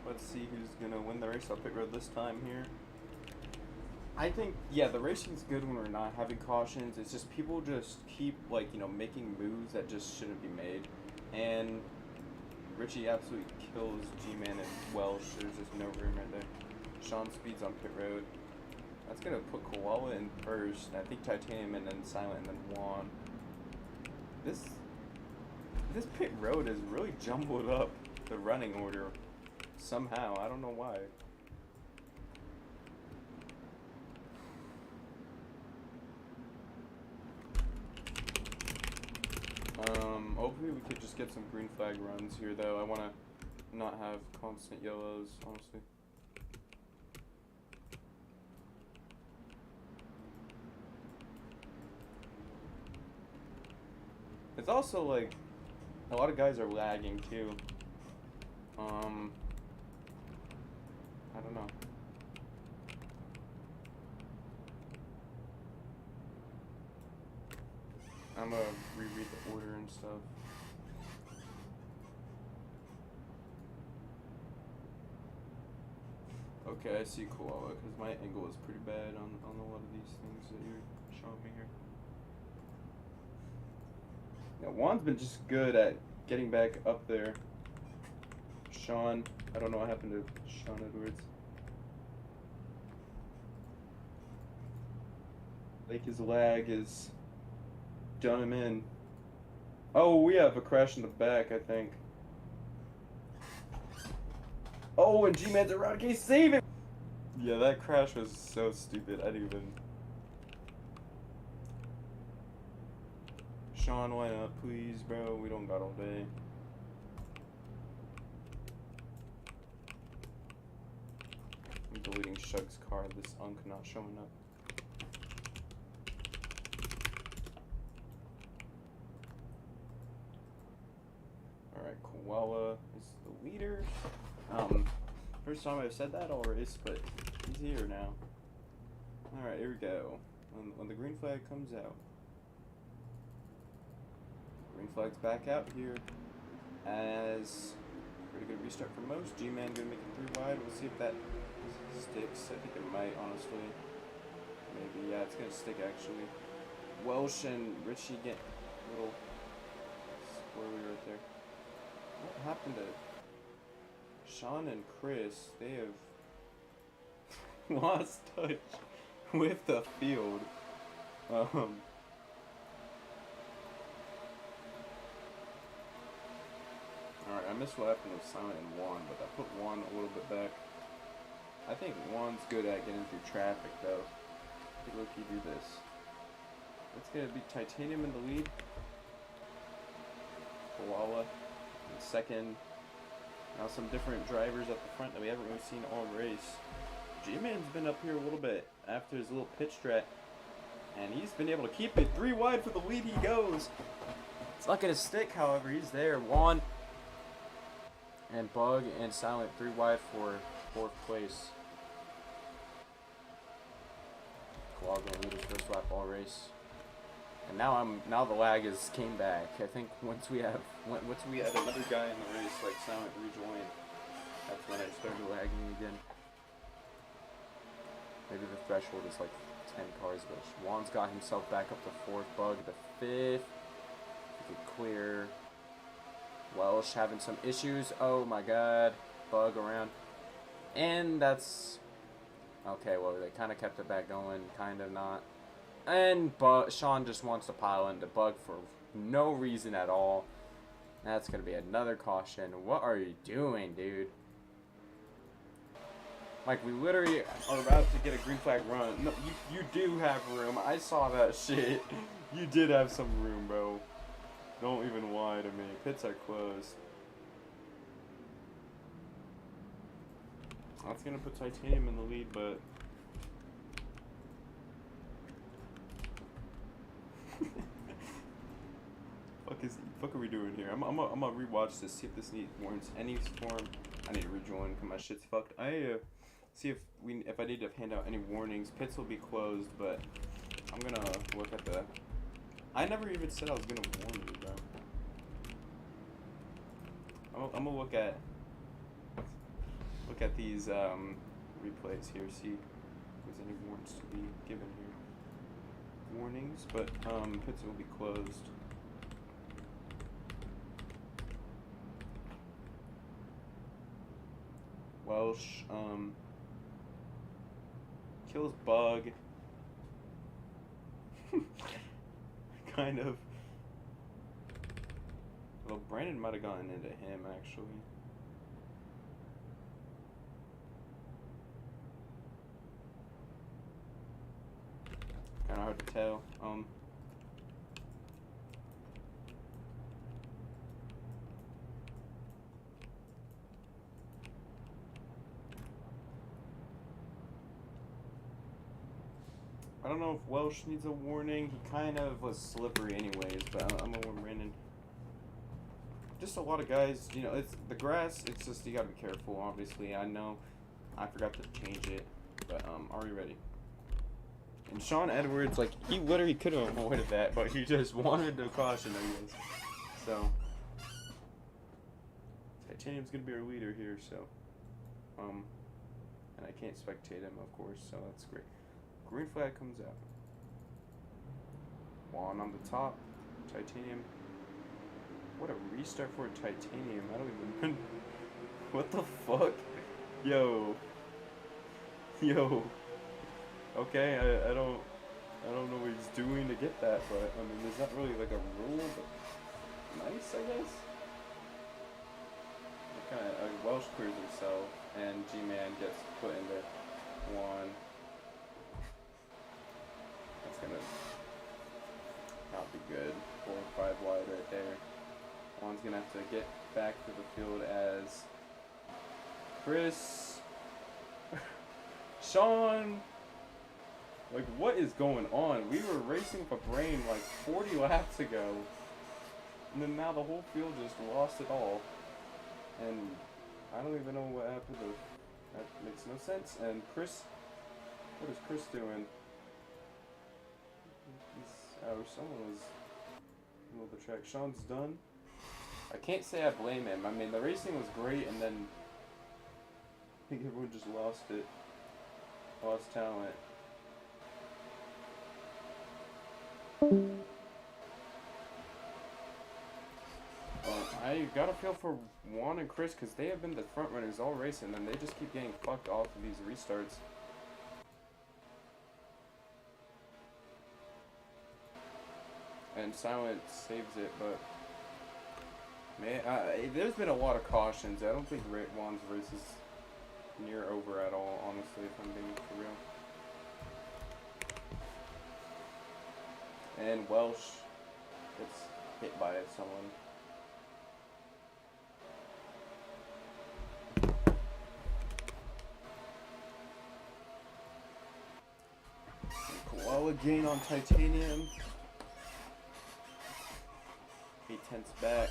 Let's see who's gonna win the race on pit road this time here. I think, yeah, the racing's good when we're not having cautions. It's just people just keep, like, you know, making moves that just shouldn't be made. And Richie absolutely kills G-Man and Welsh. There's just no room right there. Sean speeds on pit road. That's gonna put Koala in first. And I think Titanium and then Silent and then Juan. This pit road has really jumbled up the running order somehow. I don't know why. Hopefully we could just get some green flag runs here, though. I want to not have constant yellows, honestly. It's also, like, a lot of guys are lagging, too. I don't know. I'm gonna reread the order and stuff. Okay, I see Koala, because my angle is pretty bad on a lot of these things that you're showing me here. Yeah, Juan's been just good at getting back up there. Sean, I don't know what happened to Sean Edwards. Like, his lag is done him in. Oh, we have a crash in the back, I think. Oh, and G-Man's around. Can you save it? Yeah, that crash was so stupid. I didn't even... Sean, why not? Please, bro. We don't got all day. I'm deleting Shug's car. This unk not showing up. Koala is the leader. First time I've said that all race, but he's here now. Alright, here we go. When the green flag comes out. Green flag's back out here. As pretty good restart for most. G-Man gonna make it 3 wide. We'll see if that sticks. I think it might, honestly. Maybe, yeah, it's gonna stick actually. Welsh and Richie get a little squirrely right there. What happened to Sean and Chris? They have lost touch with the field. Alright, I missed what happened with Silent and Juan, but I put Juan a little bit back. I think Juan's good at getting through traffic, though. Take a look, he do this. It's gonna be Titanium in the lead. Koala in second. Now some different drivers up the front that we haven't really seen all race. G-Man's been up here a little bit after his little pit strat, and he's been able to keep it 3 wide for the lead. He goes. It's not gonna stick, however. He's there. Juan and Bug and Silent 3 wide for 4th place. Koala gonna lead his first lap all race. And now the lag came back. I think once we had another guy in the race, like Silent rejoined, that's when I started lagging again. Maybe the threshold is like 10 cars, but Juan's got himself back up to 4th, Bug the 5th. He could clear. Welsh having some issues. Oh my god. Bug around. And that's okay, well they kinda kept it back going, kind of not. And Sean just wants to pile into Bug for no reason at all. That's gonna be another caution. What are you doing, dude? Like, we literally are about to get a green flag run. No, you do have room. I saw that shit. You did have some room, bro. Don't even lie to me. Pits are closed. That's gonna put Titanium in the lead, but fuck are we doing here? I'm gonna rewatch this, see if this warrants any form. I need to rejoin because my shit's fucked. See if I need to hand out any warnings. Pits will be closed, but I'm gonna look at the. I never even said I was gonna warn you, bro. I'm gonna look at these replays here, see if there's any warrants to be given here. Warnings, but pits will be closed. Welsh kills Bug. Kind of. Well, Brandon might have gotten into him actually. Kind of hard to tell. I don't know if Welsh needs a warning. He kind of was slippery anyways, but I'm gonna warn Brandon. Just a lot of guys, you know, it's the grass, it's just, you gotta be careful, obviously. I know I forgot to change it, but are you ready? And Sean Edwards, like, he literally could have avoided that, but he just wanted to caution anyways. So Titanium's gonna be our leader here, so and I can't spectate him, of course, so that's great. Green flag comes out. Juan on the top. Titanium. What a restart for Titanium. I don't even. What the fuck? Yo. Okay, I don't know what he's doing to get that, but I mean, there's not really like a rule, but nice, I guess. Kind of Welsh clears himself, and G-Man gets put into Juan. That's gonna not be good. 4 or 5 wide right there. Juan's gonna have to get back to the field as Chris, Sean. Like, what is going on? We were racing with a brain like 40 laps ago, and then now the whole field just lost it all. And I don't even know what happened. That makes no sense. And Chris, what is Chris doing? Someone was in the middle of the track. Sean's done. I can't say I blame him. I mean, the racing was great, and then I think everyone just lost it. Lost talent. I gotta feel for Juan and Chris because they have been the front runners all racing, and they just keep getting fucked off of these restarts. And Silent saves it, but man, there's been a lot of cautions. I don't think Juan's race is near over at all, honestly, if I'm being for real. And Welsh gets hit by someone. Koala gain on Titanium. 8/10ths back.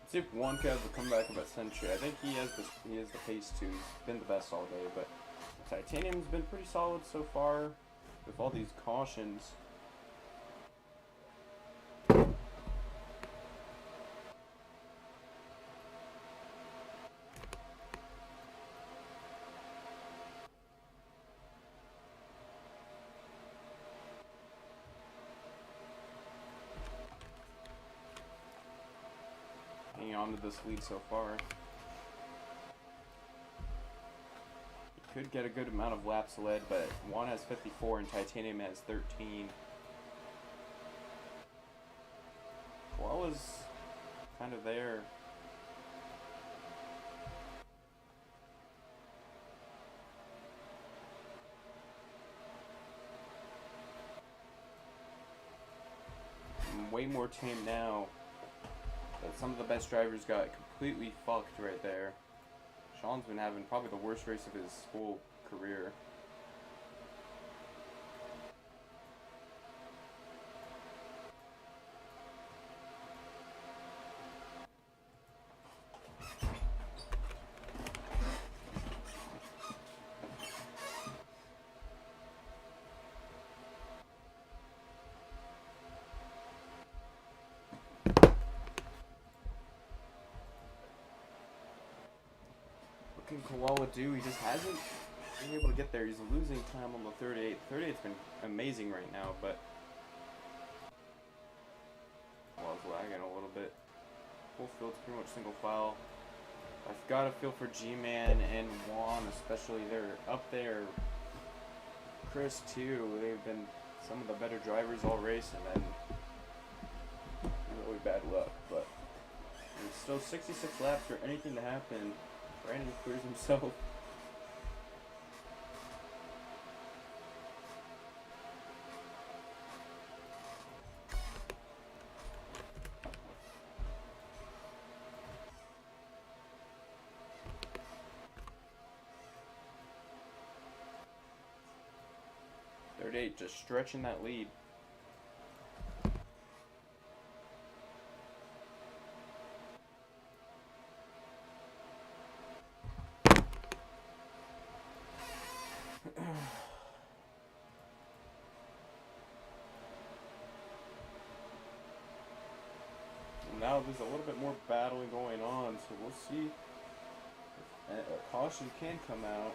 See if Juan can have the comeback of a century. I think he has the pace too. He's been the best all day, but Titanium's been pretty solid so far with all these cautions. Hanging on to this lead so far. Could get a good amount of laps led, but Juan has 54 and Titanium has 13. Koala's kind of there. Way more tame now. But some of the best drivers got completely fucked right there. Sean's been having probably the worst race of his whole career. Koala do? He just hasn't been able to get there. He's losing time on the 38. 38's been amazing right now, but Koala's lagging a little bit. Full field's pretty much single file. I've got to feel for G-Man and Juan, especially. They're up there. Chris too. They've been some of the better drivers all race, and then really bad luck. But there's still 66 laps for anything to happen. Brandon clears himself. Third 8 just stretching that lead. Now there's a little bit more battling going on, so we'll see if a caution can come out.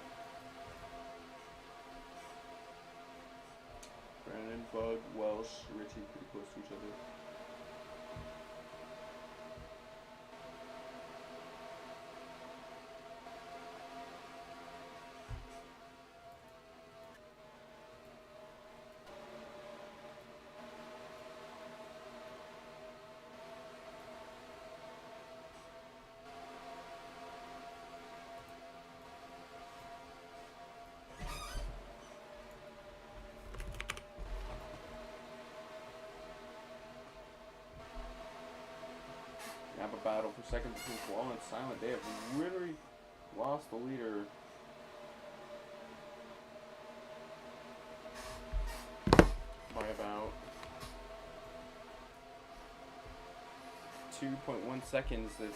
Brandon, Bug, Welsh, Richie pretty close to each other. have a battle for second between Koala and Silent. They have literally lost the leader. By about 2.1 seconds. The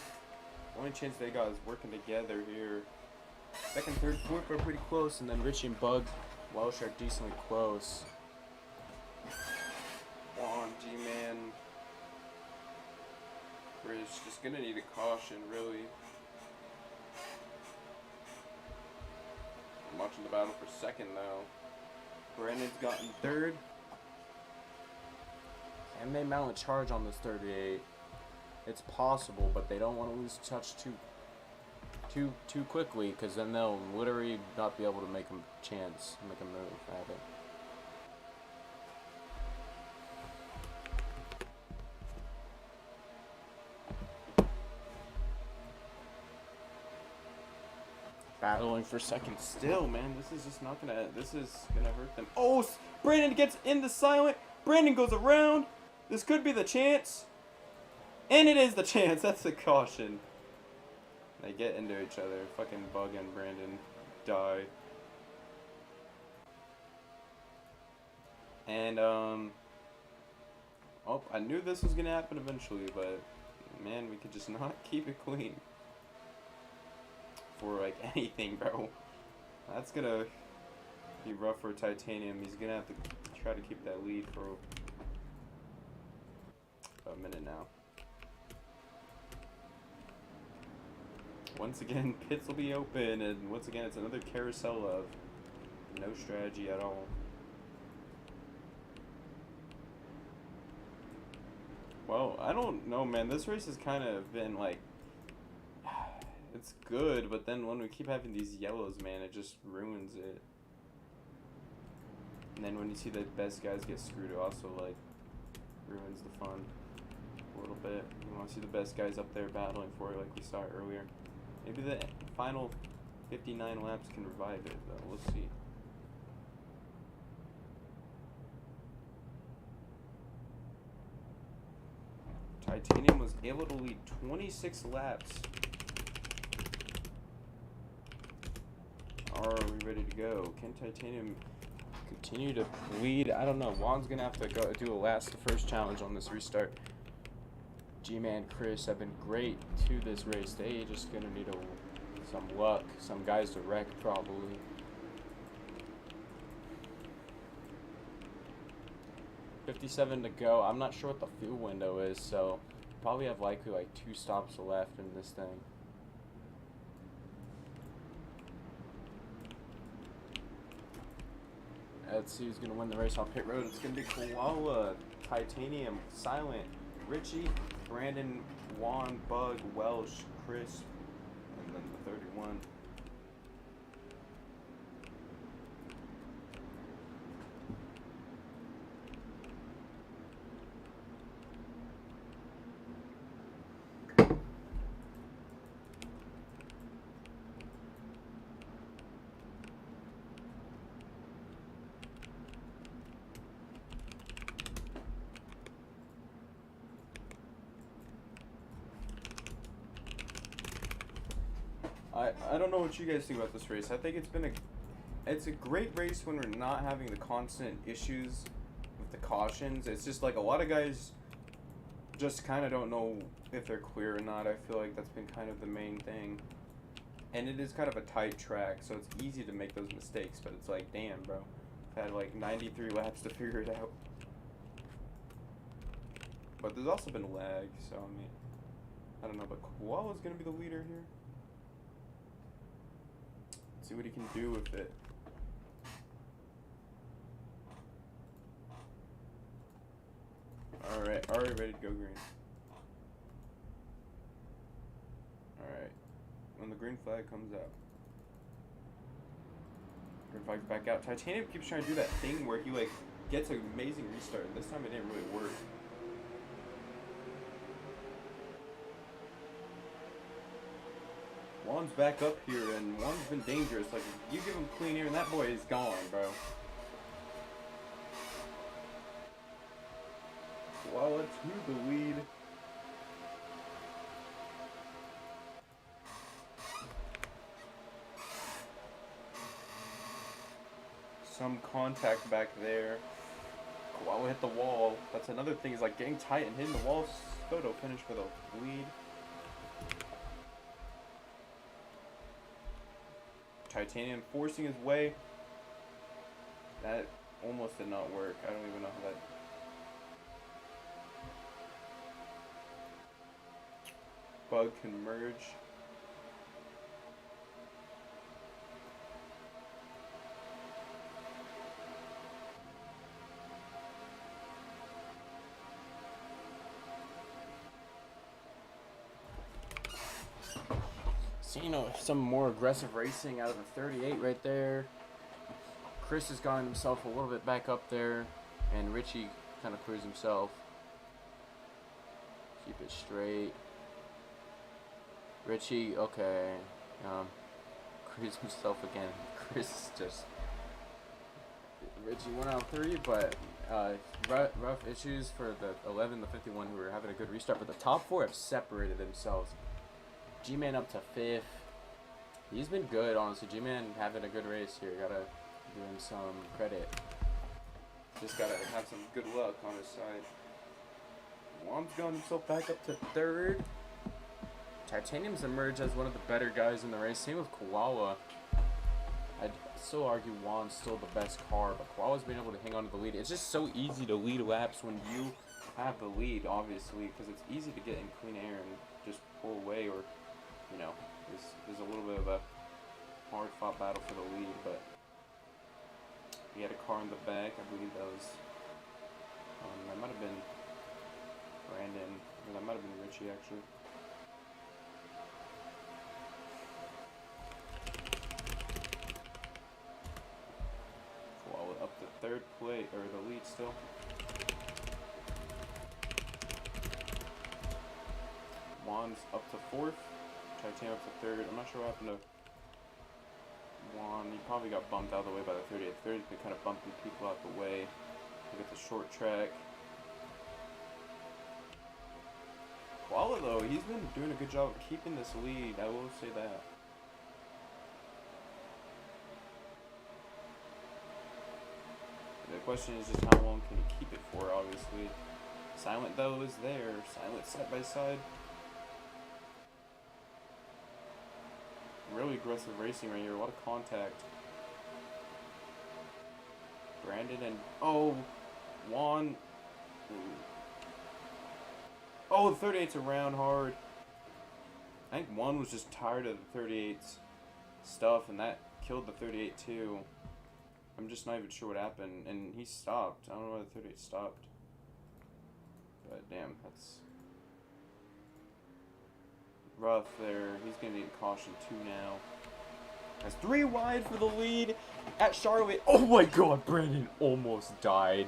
only chance they got is working together here. Second, third, fourth are pretty close, and then Richie and Bug Welsh are decently close. Juan, G-Man, Chris, just gonna need a caution, really. I'm watching the battle for second, though. Brandon's gotten third. And they mount a charge on this 38. It's possible, but they don't want to lose touch too quickly, because then they'll literally not be able to make a chance, make a move at it. Battling for second still, man. This is just not gonna. This is gonna hurt them. Oh, Brandon gets into Silent. Brandon goes around. This could be the chance. And it is the chance. That's a caution. They get into each other. Fucking Bug and Brandon die. And, oh, I knew this was gonna happen eventually, but, man, we could just not keep it clean. For, like, anything, bro. That's gonna be rough for Titanium. He's gonna have to try to keep that lead for a minute now. Once again, pits will be open, and once again, it's another carousel of no strategy at all. Well, I don't know, man. This race has kind of been like, it's good, but then when we keep having these yellows, man, it just ruins it. And then when you see the best guys get screwed, it also like ruins the fun a little bit. You want to see the best guys up there battling for it, like we saw earlier. Maybe the final 59 laps can revive it, though. We'll see. Titanium was able to lead 26 laps. Are we ready to go? Can Titanium continue to lead? I don't know. Juan's going to have to go do a last first challenge on this restart. G-Man, Chris have been great to this race. They just gonna need some luck, some guys to wreck probably. $57 to go. I'm not sure what the fuel window is, so probably have likely like 2 stops left in this thing. Let's see who's gonna win the race off pit road. It's gonna be Koala, Titanium, Silent, Richie, Brandon, Juan, Bug, Welsh, Chris, and then the 31. I don't know what you guys think about this race. I think it's a great race when we're not having the constant issues with the cautions. It's just like a lot of guys just kind of don't know if they're clear or not. I feel like that's been kind of the main thing. And it is kind of a tight track, so it's easy to make those mistakes, but it's like, damn, bro. I've had like 93 laps to figure it out. But there's also been lag, so I mean, I don't know, but Koala's gonna be the leader here. See what he can do with it. Alright, already ready to go green. Alright. When the green flag comes out. Green flag's back out. Titanium keeps trying to do that thing where he like gets an amazing restart. This time it didn't really work. Juan's back up here, and Juan's been dangerous. Like, you give him clean air, and that boy is gone, bro. Koala to the lead. some contact back there. Koala hit the wall. That's another thing, is like getting tight and hitting the wall. Soto finished for the lead. Titanium forcing his way. That almost did not work. I don't even know how that. Bug can merge. So, you know, some more aggressive racing out of the 38 right there. Chris has gotten himself a little bit back up there, and Richie kind of clears himself. Keep it straight. Richie, okay. Clears himself again. Chris just. Richie went out 3, but rough issues for the 11, the 51 who were having a good restart. But the top 4 have separated themselves. G-Man up to 5th. He's been good, honestly. G-Man having a good race here. Gotta give him some credit. Just gotta have some good luck on his side. Juan's gotten himself back up to 3rd. Titanium's emerged as one of the better guys in the race. Same with Koala. I'd still argue Juan's still the best car, but Koala's been able to hang on to the lead. It's just so easy to lead laps when you have the lead, obviously, because it's easy to get in clean air and just pull away, or, you know, there's a little bit of a hard-fought battle for the lead, but he had a car in the back. I believe that was, that might have been Brandon, or that might have been Richie, actually. Koala up to 3rd place, or the lead still. Juan's up to 4th. Titanium up to 3rd. I'm not sure what happened to Juan. He probably got bumped out of the way by the 38. 3rd's been kind of bumping people out the way. Look at the short track. Koala, though, he's been doing a good job of keeping this lead. I will say that. The question is just how long can he keep it for, obviously. Silent, though, is there. Silent side by side. Really aggressive racing right here. A lot of contact. Brandon and... Oh! Juan. Oh, the 38's around hard. I think Juan was just tired of the 38's stuff, and that killed the 38 too. I'm just not even sure what happened. And he stopped. I don't know why the 38 stopped. But damn, that's rough there. He's going to need caution 2 now. That's 3 wide for the lead at Charlotte. Oh my god, Brandon almost died.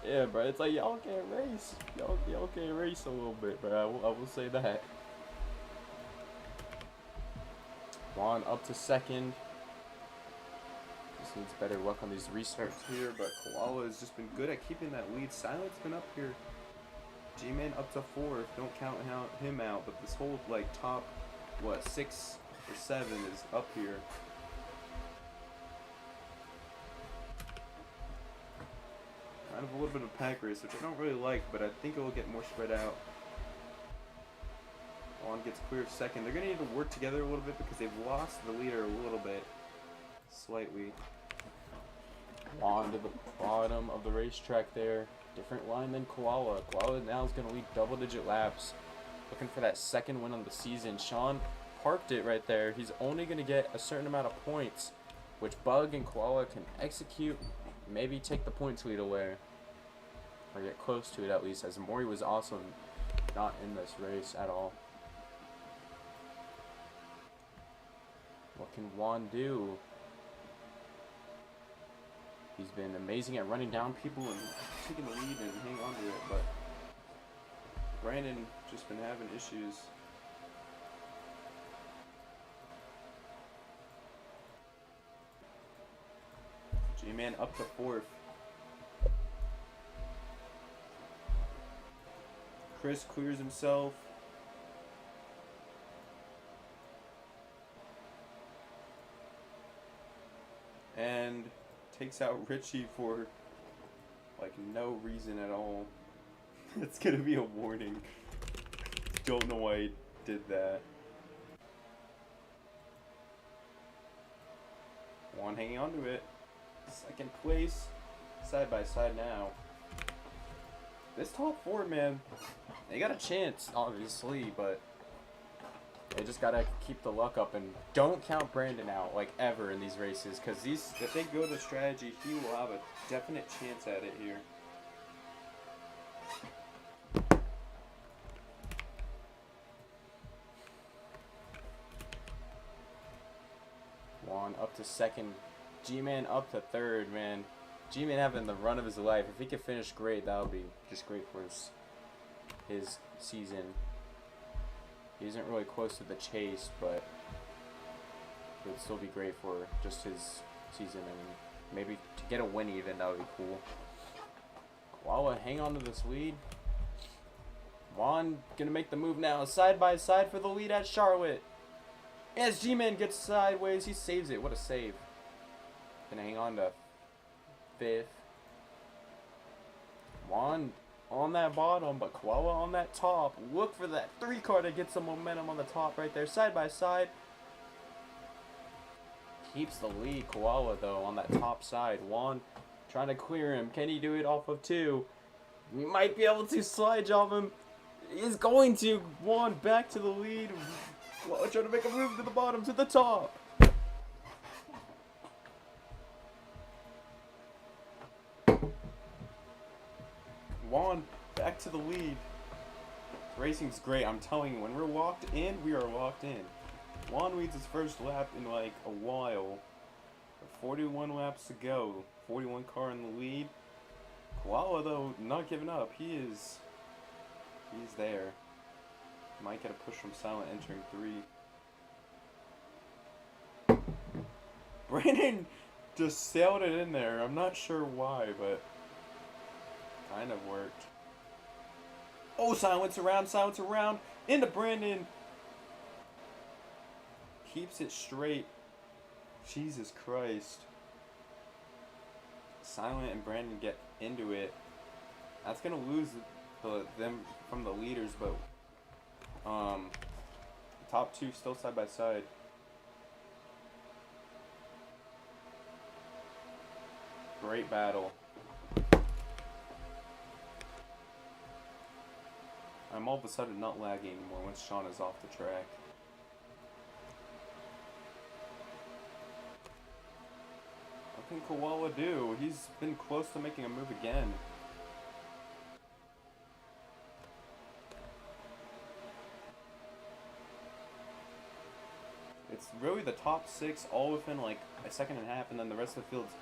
Yeah, bro, it's like y'all can't race. Y'all can't race a little bit, bro. I will say that. Juan up to 2nd. Just needs better luck on these restarts here, but Koala has just been good at keeping that lead. Silent's been up here. G-Man up to 4th. Don't count him out, but this whole, like, top, what, 6 or 7 is up here. Kind of a little bit of a pack race, which I don't really like, but I think it will get more spread out. Juan gets clear of 2nd. They're going to need to work together a little bit because they've lost the leader a little bit. Slightly. Juan to the bottom of the racetrack there. Different line than Koala. Koala now is going to lead double-digit laps. Looking for that 2nd win on the season. Sean parked it right there. He's only going to get a certain amount of points, which Bug and Koala can execute. Maybe take the points lead away. Or get close to it at least, as Maury was also not in this race at all. What can Juan do? He's been amazing at running down people and taking the lead and hanging on to it, but Brandon just been having issues. G-Man up to 4th. Chris clears himself. takes out Richie for like no reason at all. It's gonna be a warning. Don't know why he did that. Juan hanging on to it. Second place. Side by side now. This top four, man, they got a chance, obviously, but they just gotta keep the luck up and don't count Brandon out, like, ever in these races, because if they go the strategy, he will have a definite chance at it here. Juan up to second. G-Man up to third, man. G-Man having the run of his life. If he could finish great, that would be just great for his season. He isn't really close to the chase, but it would still be great for just his season. And maybe to get a win even, that would be cool. Koala hang on to this lead. Juan gonna make the move now. Side by side for the lead at Charlotte. As G-Man gets sideways, he saves it. What a save. Gonna hang on to fifth. Juan on that bottom, but Koala on that top. Look for that 3-car to get some momentum on the top right there. Side by side. Keeps the lead. Koala, though, on that top side. Juan trying to clear him. Can he do it off of 2? We might be able to slide job him. He's going to. Juan back to the lead. Koala trying to make a move to the bottom, to the top. Juan back to the lead. Racing's great. I'm telling you, when we're locked in, we are locked in. Juan leads his first lap in like a while. 41 laps to go. 41 car in the lead. Koala, though, not giving up. He's there. Might get a push from Silent entering 3. Brandon just sailed it in there. I'm not sure why, but kind of worked. Oh, Silence around. Into Brandon. Keeps it straight. Jesus Christ. Silent and Brandon get into it. That's going to lose them from the leaders, but the top 2 still side by side. Great battle. I'm all of a sudden not lagging anymore once Sean is off the track. What can Koala do? He's been close to making a move again. It's really the top 6 all within like a second and a half, and then the rest of the fields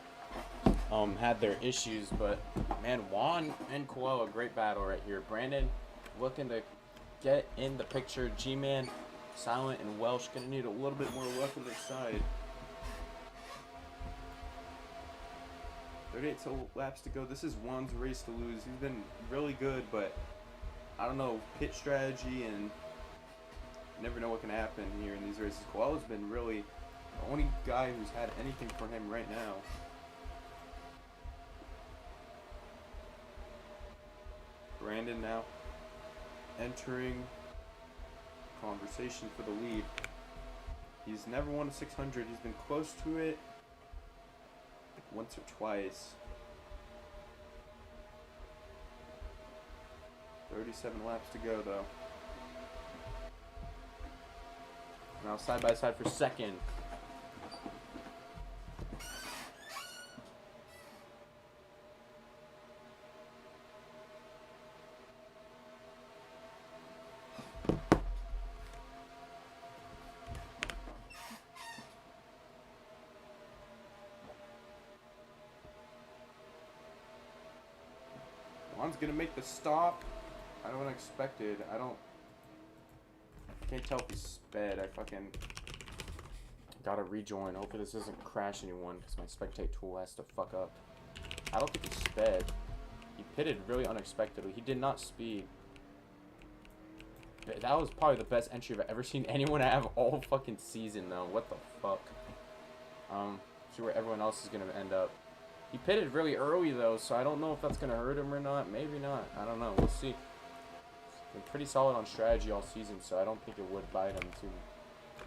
had their issues, but man, Juan and Koala, great battle right here. Brandon looking to get in the picture. G-Man, Silent, and Welsh gonna need a little bit more luck on their side. 38 laps to go. This is Juan's race to lose. He's been really good, but I don't know, pit strategy, and you never know what can happen here in these races. Koala's been really the only guy who's had anything for him right now. Brandon now entering conversation for the lead. He's never won a 600. He's been close to it like once or twice. 37 laps to go though. Now side by side for second. Juan's gonna make the stop. I don't expect it. Can't tell if he's sped. I fucking gotta rejoin. Hopefully this doesn't crash anyone because my spectate tool has to fuck up. I don't think he sped. He pitted really unexpectedly. He did not speed. That was probably the best entry I've ever seen anyone have all fucking season though. What the fuck? See where everyone else is gonna end up. He pitted really early though, so I don't know if that's gonna hurt him or not. Maybe not. I don't know. We'll see. Been pretty solid on strategy all season, so I don't think it would bite him too,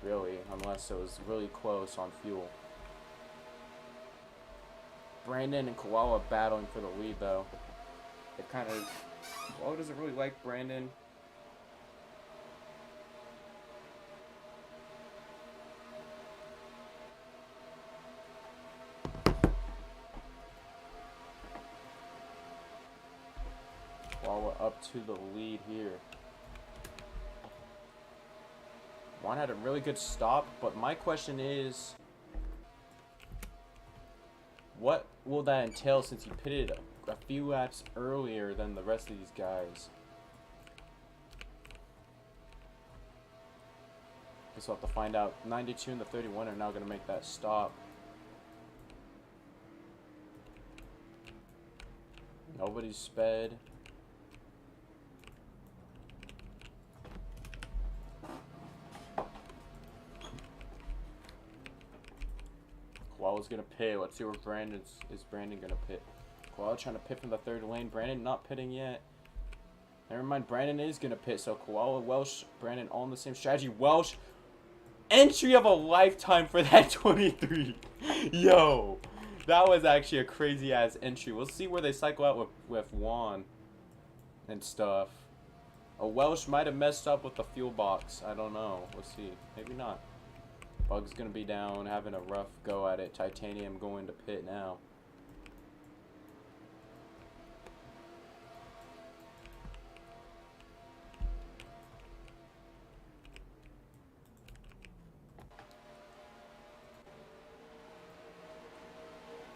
really, unless it was really close on fuel. Brandon and Koala battling for the lead though. It kind of. Koala doesn't really like Brandon. Koala up to the lead here. Juan had a really good stop, but my question is, what will that entail since he pitted a few laps earlier than the rest of these guys? Guess we'll have to find out. 92 and the 31 are now going to make that stop. Nobody's sped. Koala's gonna pit. Let's see where is Brandon gonna pit. Koala trying to pit from the third lane. Brandon not pitting yet. Never mind, Brandon is gonna pit. So Koala, Welsh, Brandon all in the same strategy. Welsh, entry of a lifetime for that 23. Yo, that was actually a crazy ass entry. We'll see where they cycle out with Juan and stuff. A Welsh might have messed up with the fuel box. I don't know. We'll see. Maybe not. Bug's gonna be down, having a rough go at it. Titanium going to pit now.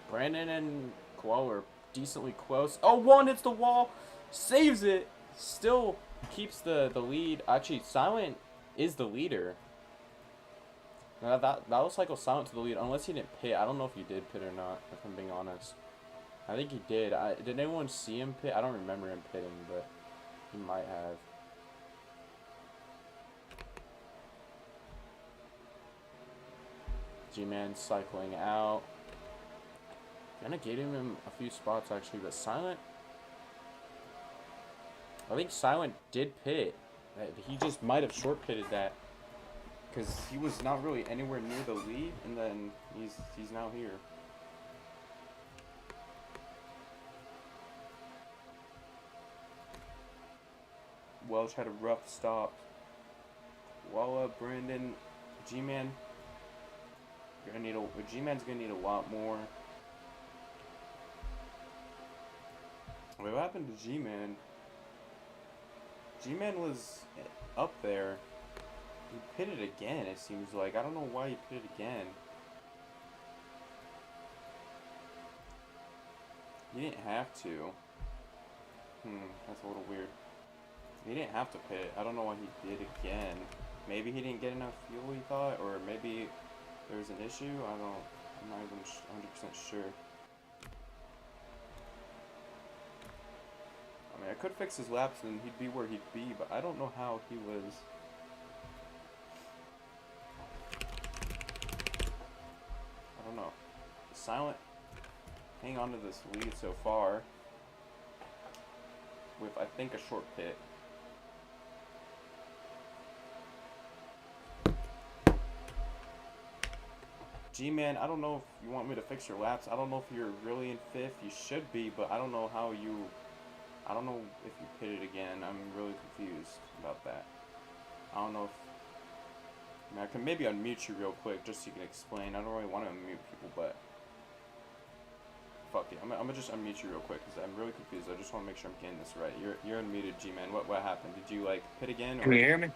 Brandon and Koala are decently close. Oh, Juan hits the wall, saves it, still keeps the lead. Actually, Silent is the leader. That will cycle Silent to the lead, unless he didn't pit. I don't know if he did pit or not, if I'm being honest. I think he did. Did anyone see him pit? I don't remember him pitting, but he might have. G-Man cycling out. Gonna get him a few spots, actually, but Silent... I think Silent did pit. He just might have short pitted that. Because he was not really anywhere near the lead, and then he's now here. Welch had a rough stop. Walla, Brandon, G-Man. G-Man's gonna need a lot more. Wait, what happened to G-Man? G-Man was up there. He pitted again, it seems like. I don't know why he pitted again. He didn't have to. That's a little weird. He didn't have to pit. I don't know why he did again. Maybe he didn't get enough fuel, he thought, or maybe there was an issue. I'm not even 100% sure. I mean, I could fix his laps and he'd be where he'd be, but I don't know how he was. I don't know. Silent hang on to this lead so far with, I think, a short pit. G-Man, I don't know if you want me to fix your laps. I don't know if you're really in 5th. You should be, but I don't know how you... I don't know if you pitted again. I'm really confused about that. I don't know if... I mean, I can maybe unmute you real quick just so you can explain. I don't really want to unmute people, but... Fuck it. I'm gonna just unmute you real quick because I'm really confused. I just want to make sure I'm getting this right. You're unmuted, G-Man. What happened? Did you, like, pit again? Or... Can you hear me?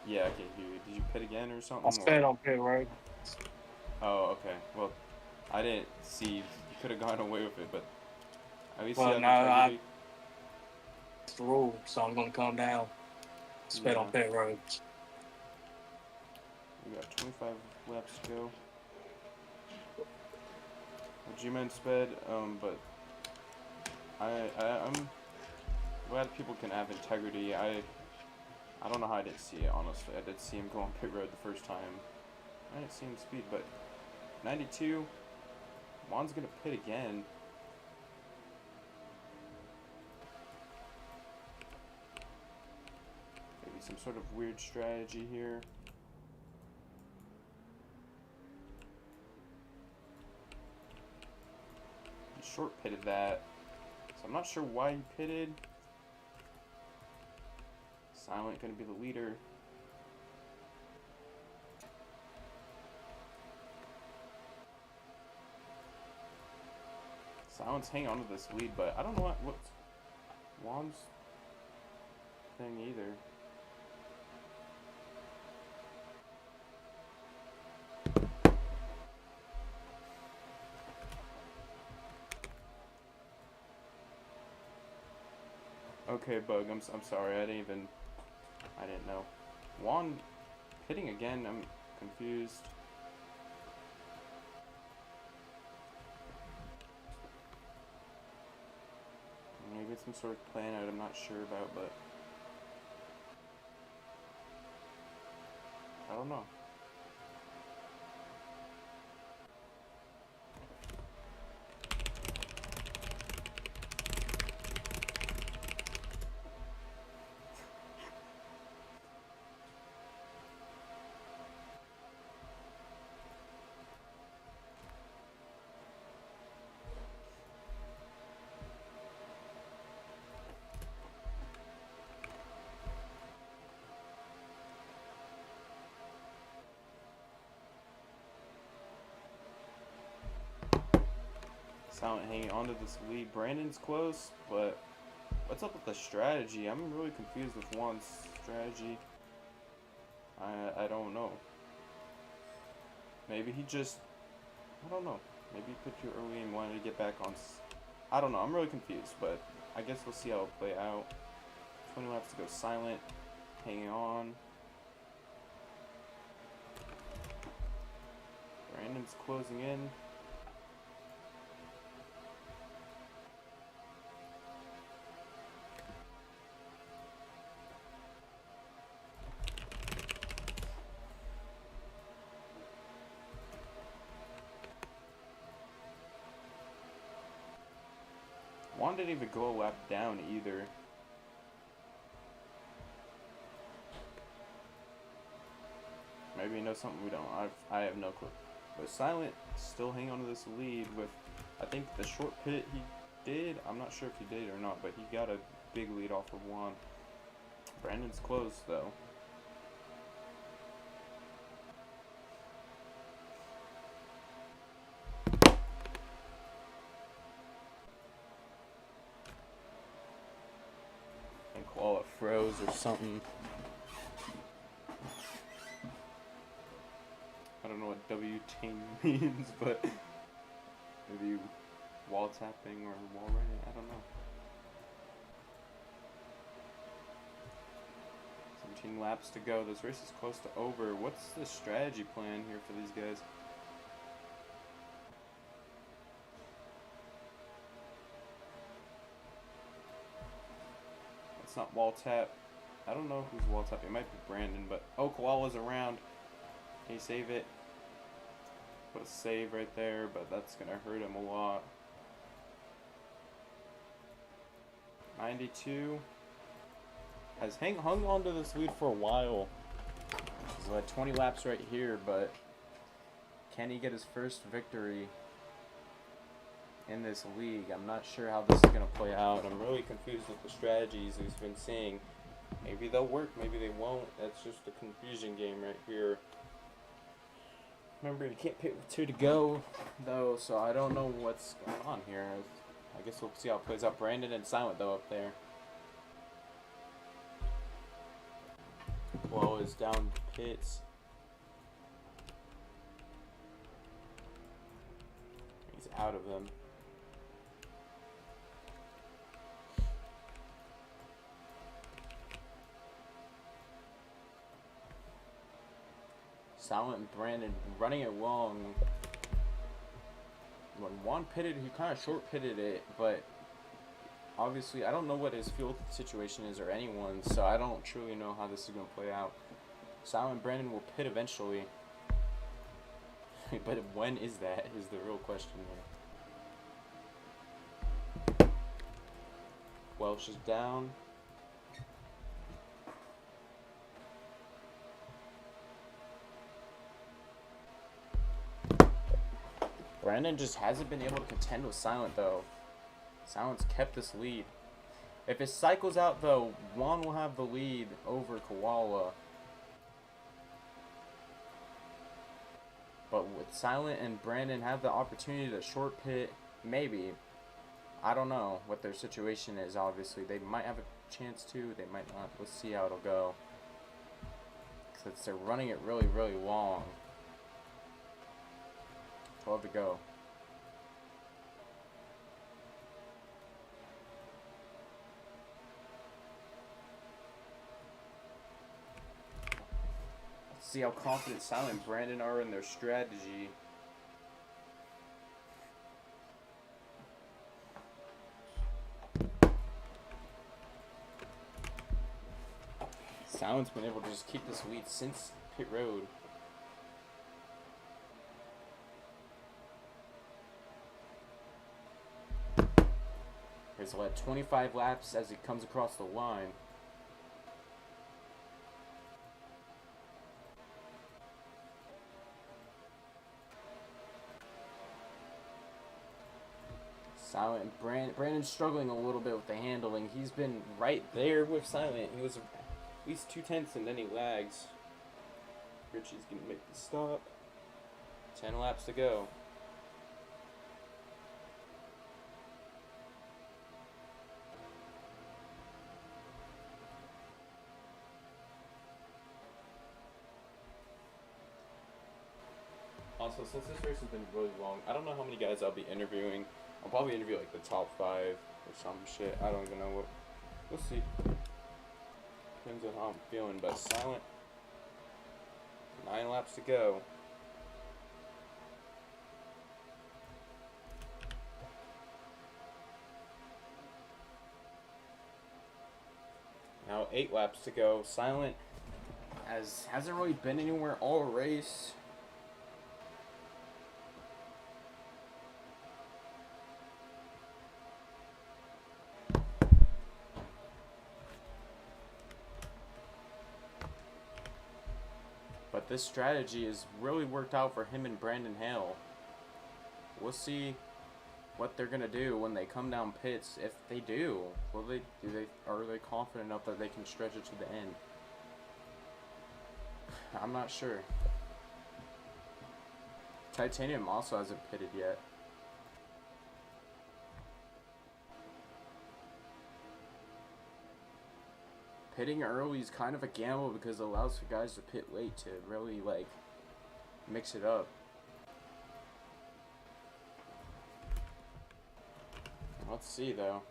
Yeah, I can hear you. Did you pit again or something? I sped on pit road. Oh, okay. Well, I didn't see. You could have gone away with it, but at least Well, you no, have integrity. It's the rule, so I'm gonna come down. Sped on pit road. We got 25 laps to go. G-Man sped, but I'm glad people can have integrity. I don't know how I didn't see it, honestly. I did see him go on pit road the first time. I didn't see him speed, but 92. Juan's gonna pit again. some sort of weird strategy here. He short pitted that, so I'm not sure why he pitted. Silent gonna be the leader. Silent's hanging on to this lead, but I don't know what's Juan's thing either. Okay, Bug, I'm sorry, I didn't know. Juan hitting again, I'm confused. Maybe it's some sort of plan out I'm not sure about, but I don't know. Silent hanging onto this lead. Brandon's close, but what's up with the strategy? I'm really confused with Juan's strategy. I don't know. Maybe he just, I don't know. Maybe he put too early and wanted to get back on. I don't know. I'm really confused, but I guess we'll see how it play out. 20 laps to go. Silent hanging on. Brandon's closing in. Juan didn't even go a lap down either. Maybe he knows something we don't. I have no clue. But Silent still hanging on to this lead with, I think the short pit he did. I'm not sure if he did or not, but he got a big lead off of Juan. Brandon's close though. Koala froze or something. I don't know what WT means, but maybe wall tapping or wall running, I don't know. 17 laps to go. This race is close to over. What's the strategy plan here for these guys? It's not wall tap. I don't know who's wall tap. It might be Brandon, but oh, Koala's around. Can he save it? Put a save right there, but that's gonna hurt him a lot. 92 has hung on to this lead for a while. He's led 20 laps right here, but can he get his first victory in this league? I'm not sure how this is going to play out. I'm really confused with the strategies he's been seeing. Maybe they'll work, maybe they won't. That's just a confusion game right here. Remember, you can't pick with 2 to go, though, so I don't know what's going on here. I guess we'll see how it plays out. Brandon and Silent, though, up there. Whoa is down pits. He's out of them. Silent and Brandon running it long. When Juan pitted, he kind of short pitted it, but obviously I don't know what his fuel situation is or anyone's, so I don't truly know how this is going to play out. Silent and Brandon will pit eventually. But when is that is the real question here. Welsh is down. Brandon just hasn't been able to contend with Silent, though. Silent's kept this lead. If it cycles out, though, Juan will have the lead over Koala. But with Silent and Brandon have the opportunity to short pit, maybe. I don't know what their situation is, obviously. They might have a chance to, they might not. Let's see how it'll go. Because they're running it really, really long. 12 to go. Let's see how confident Silent and Brandon are in their strategy. Silent's been able to just keep this lead since pit road. He's led 25 laps as he comes across the line. Silent and Brandon's struggling a little bit with the handling. He's been right there with Silent. He was at least 2/10 and then he lags. Richie's gonna make the stop. 10 laps to go. Also, since this race has been really long, I don't know how many guys I'll be interviewing. I'll probably interview like the top 5 or some shit. I don't even know what. We'll see. Depends on how I'm feeling, but Silent. 9 laps to go. Now 8 laps to go. Silent hasn't really been anywhere all race. But this strategy has really worked out for him and Brandon Hale. We'll see what they're gonna do when they come down pits. If they do, are they confident enough that they can stretch it to the end? I'm not sure. Titanium also hasn't pitted yet. Pitting early is kind of a gamble because it allows for guys to pit late to really, like, mix it up. Let's see, though.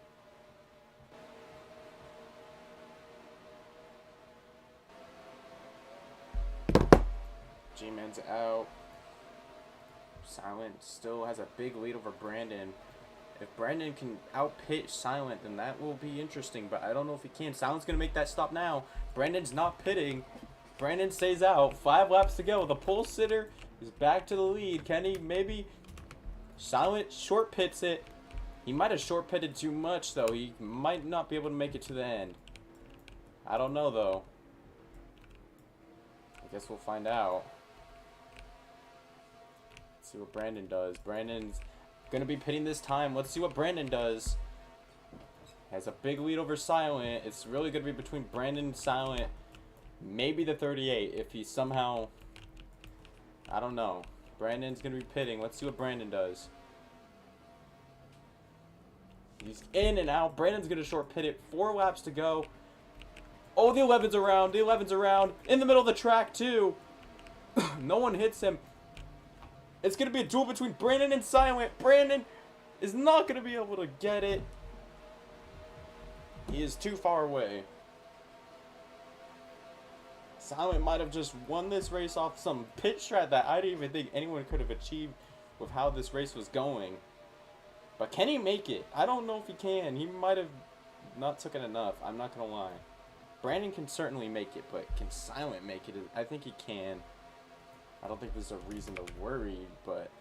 G-Man's out. Silent still has a big lead over Brandon. If Brandon can out-pit Silent, then that will be interesting, but I don't know if he can. Silent's going to make that stop now. Brandon's not pitting. Brandon stays out. 5 laps to go. The pole sitter is back to the lead. Can he maybe? Silent short pits it. He might have short pitted too much, though. He might not be able to make it to the end. I don't know, though. I guess we'll find out. Let's see what Brandon does. Brandon's gonna be pitting this time. Let's see what Brandon does. Has a big lead over Silent. It's really gonna be between Brandon and Silent. Maybe the 38 if he somehow, I don't know. Brandon's gonna be pitting. Let's see what Brandon does. He's in and out. Brandon's gonna short pit it. 4 laps to go. Oh, the 11's around. The 11's around. In the middle of the track too. No one hits him. It's going to be a duel between Brandon and Silent. Brandon is not going to be able to get it. He is too far away. Silent might have just won this race off some pit strat that I didn't even think anyone could have achieved with how this race was going. But can he make it? I don't know if he can. He might have not took it enough. I'm not going to lie. Brandon can certainly make it, but can Silent make it? I think he can. I don't think there's a reason to worry, but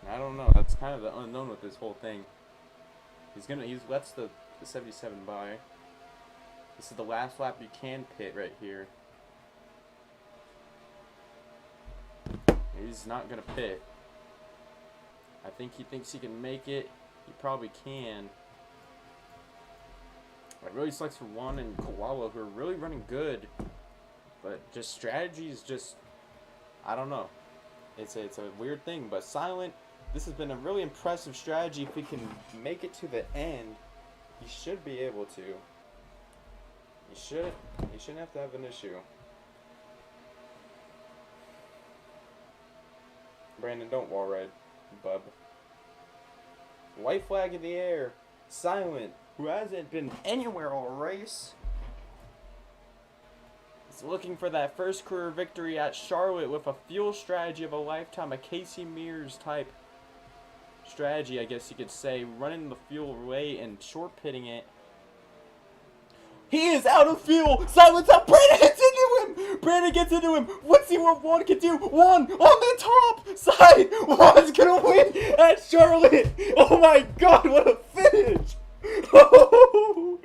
I don't know. That's kind of the unknown with this whole thing. He lets the 77 by. This is the last lap you can pit right here. He's not gonna pit. I think he thinks he can make it. He probably can. It really sucks for Juan and Koala, who are really running good. But just strategy is just, I don't know. It's a weird thing. But Silent, this has been a really impressive strategy. If he can make it to the end, he should be able to. He shouldn't have to have an issue. Brandon, don't wall ride, bub. White flag in the air. Silent, who hasn't been anywhere all race, is looking for that first career victory at Charlotte with a fuel strategy of a lifetime, a Casey Mears type strategy, I guess you could say, running the fuel away and short pitting it. He is out of fuel. Silence up. Brandon gets into him. Brandon gets into him. Let's see what Juan can do. Juan on the top side. Juan's gonna win at Charlotte. Oh my God! What a finish! Oh,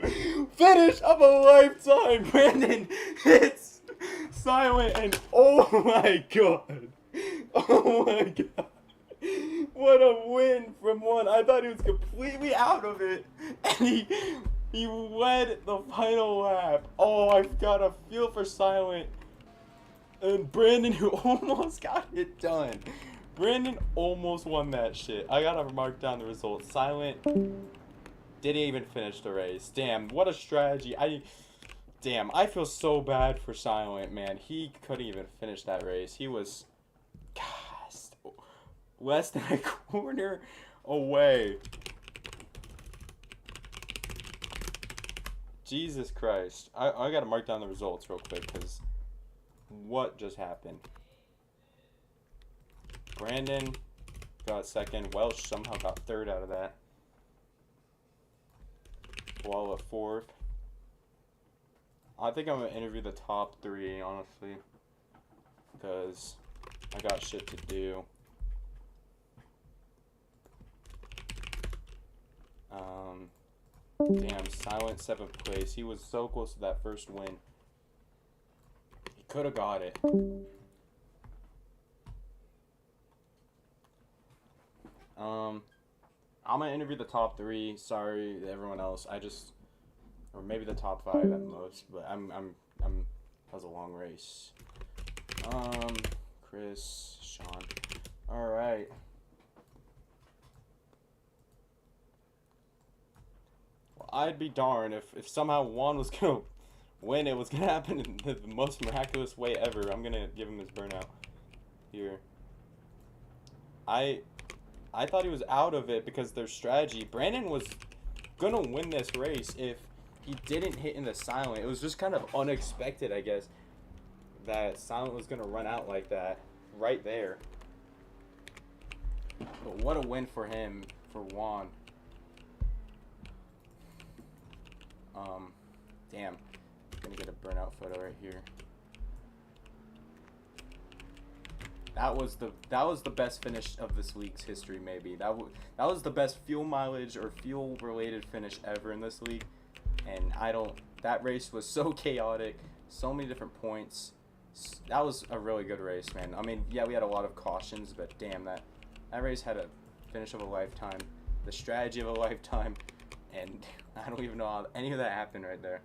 finish of a lifetime. Brandon hits Silent, and oh my God! Oh my God! What a win from Juan. I thought he was completely out of it, and he led the final lap. Oh, I've got a feel for Silent. And Brandon, who almost got it done. Brandon almost won that shit. I gotta mark down the results. Silent didn't even finish the race. Damn, what a strategy. Damn, I feel so bad for Silent, man. He couldn't even finish that race. He was, gosh, less than a corner away. Jesus Christ. I gotta mark down the results real quick, because what just happened? Brandon got second. Welsh somehow got third out of that. Koala fourth. I think I'm gonna interview the top three, honestly, because I got shit to do. Damn, Silent 7th place. He was so close to that first win. He could have got it. I'm gonna interview the top three. Sorry, everyone else. Or maybe the top 5 at most. But that was a long race. Chris, Sean. All right. I'd be darned if somehow Juan was gonna win. It was gonna happen in the most miraculous way ever. I'm gonna give him his burnout here. I thought he was out of it because their strategy. Brandon was gonna win this race if he didn't hit in the Silent. It was just kind of unexpected, I guess, that Silent was gonna run out like that right there. But what a win for him, for Juan. Damn. I'm gonna get a burnout photo right here. That was the best finish of this league's history, maybe. That was the best fuel mileage or fuel related finish ever in this league. And that race was so chaotic, so many different points. That was a really good race, man. I mean, yeah, we had a lot of cautions, but damn, that race had a finish of a lifetime, the strategy of a lifetime, and I don't even know how any of that happened right there.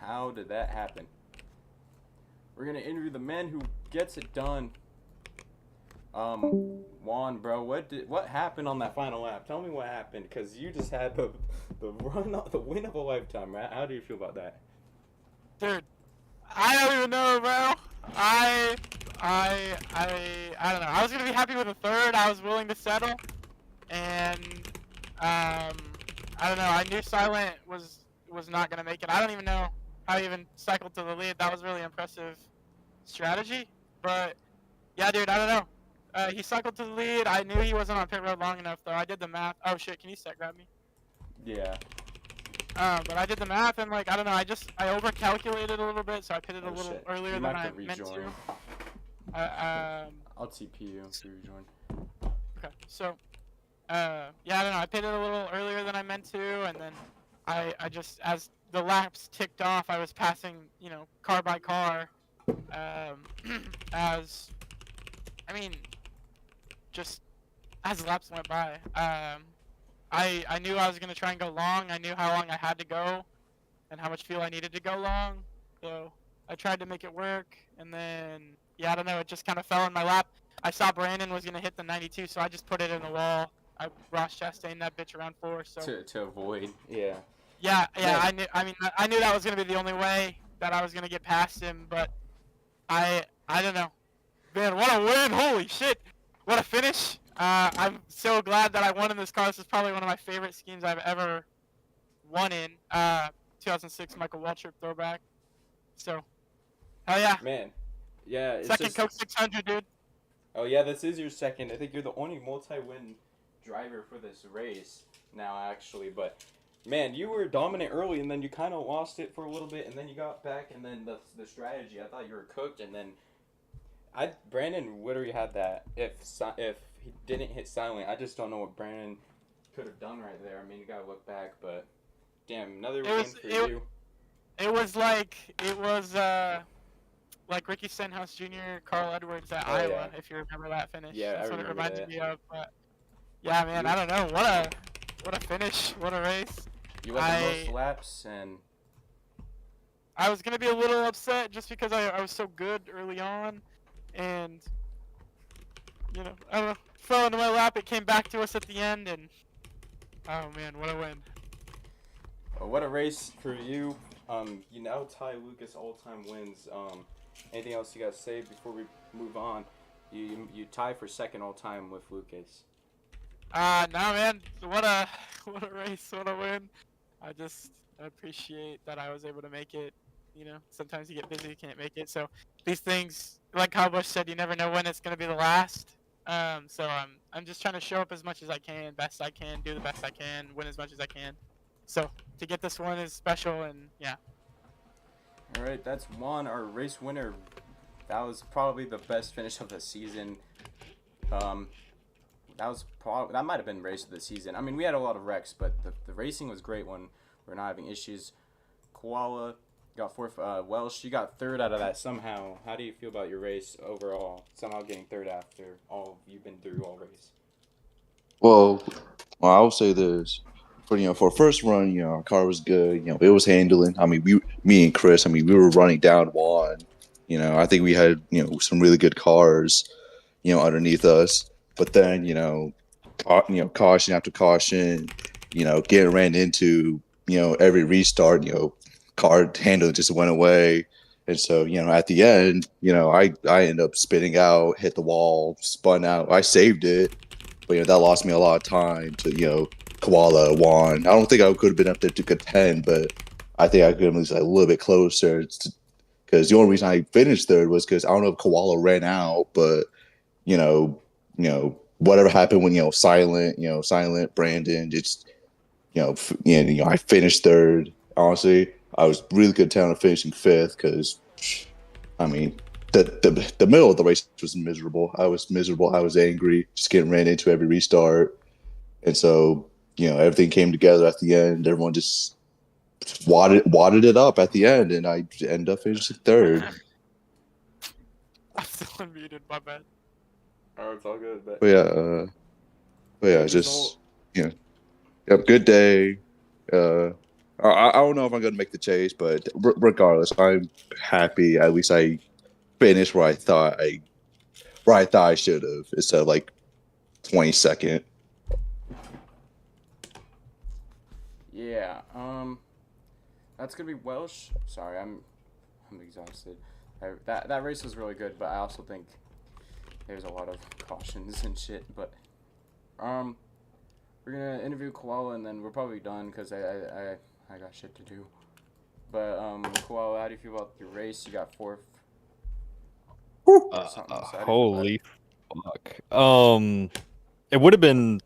How did that happen? We're gonna interview the man who gets it done. Juan, bro, what happened on that final lap? Tell me what happened, cause you just had the win of a lifetime, right? How do you feel about that? Dude, I don't even know, bro. I don't know. I was gonna be happy with a third. I was willing to settle, and I don't know. I knew Silent was not gonna make it. I don't even know how he even cycled to the lead. That was really impressive strategy. But yeah, dude, I don't know. He cycled to the lead. I knew he wasn't on pit road long enough, though. I did the math. Oh shit, can you set grab me? Yeah. But I did the math, and like I don't know. I overcalculated a little bit, so I pitted a little shit. earlier You than might I have to meant to. rejoin. I'll TP you if you rejoin. Okay, so yeah, I don't know. I pitted a little earlier than I meant to, and then I just, as the laps ticked off, I was passing, car by car. As I mean, just as laps went by. I knew I was gonna try and go long. I knew how long I had to go, and how much fuel I needed to go long. So I tried to make it work, and then I don't know. It just kind of fell in my lap. I saw Brandon was gonna hit the 92, so I just put it in the wall. I Ross Chastain that bitch around 4. So To avoid. Yeah. yeah. Man. I knew that was gonna be the only way that I was gonna get past him, but I don't know. Man, what a win! Holy shit! What a finish! I'm so glad that I won in this car. This is probably one of my favorite schemes I've ever won in. 2006 Michael Waltrip throwback. So, hell yeah! Man. Yeah. It's Second just... Coke 600, dude. Oh yeah, this is your second. I think you're the only multi-win driver for this race now, actually. But man, you were dominant early, and then you kind of lost it for a little bit, and then you got back, and then the strategy. I thought you were cooked, and then Brandon literally had that. If he didn't hit silent, I just don't know what Brandon could have done right there. I mean, you gotta look back, but damn, another win for you. It was like Ricky Stenhouse Jr., Carl Edwards at Iowa, if you remember that finish. Yeah, that's I what it remember reminded that. me of. But yeah, man, I don't know. What a finish! What a race! You went the most laps, and I was gonna be a little upset just because I was so good early on, and I don't know, fell into my lap. It came back to us at the end, and oh man, what a win! what a race for you. You now tie Lucas all-time wins. Anything else you gotta say before we move on? You tie for second all-time with Lucas. Nah, man, what a race, what a win! I appreciate that I was able to make it. Sometimes you get busy, you can't make it. So these things, like Kyle Busch said, you never know when it's gonna be the last. So I'm just trying to show up as much as I can, best I can, do the best I can, win as much as I can. So to get this one is special, and yeah. All right, that's Juan, our race winner. That was probably the best finish of the season. That might have been race of the season. I mean, we had a lot of wrecks, but the racing was great when we're not having issues. Koala got fourth. Welsh, you got third out of that somehow. How do you feel about your race overall? Somehow getting third after all you've been through all race. Well, I will say this. For first run, our car was good. It was handling. I mean, me and Chris, we were running down one. I think we had, some really good cars, underneath us. But then, caution after caution, getting ran into, every restart, car handling just went away. And so, at the end, I ended up spinning out, hit the wall, spun out. I saved it, but that lost me a lot of time to, Koala won. I don't think I could have been up there to contend, but I think I could have been a little bit closer. Because the only reason I finished third was because I don't know if Koala ran out, but whatever happened when Silent Brandon, just I finished third. Honestly, I was really good down to finishing fifth because, I mean, the middle of the race was miserable. I was miserable. I was angry, just getting ran into every restart, and so everything came together at the end. Everyone just wadded it up at the end, and I ended up finishing third. I'm still unmuted, my bad. Oh, it's all good. But Just good day. I don't know if I'm gonna make the chase, but regardless, I'm happy. At least I finished where I thought I should have, instead of 22nd. Yeah. That's gonna be Welsh. Sorry, I'm exhausted. That race was really good, but I also think there's a lot of cautions and shit. But we're gonna interview Koala, and then we're probably done because I got shit to do. But Koala, how do you feel about your race? You got fourth. Holy fuck. It would have been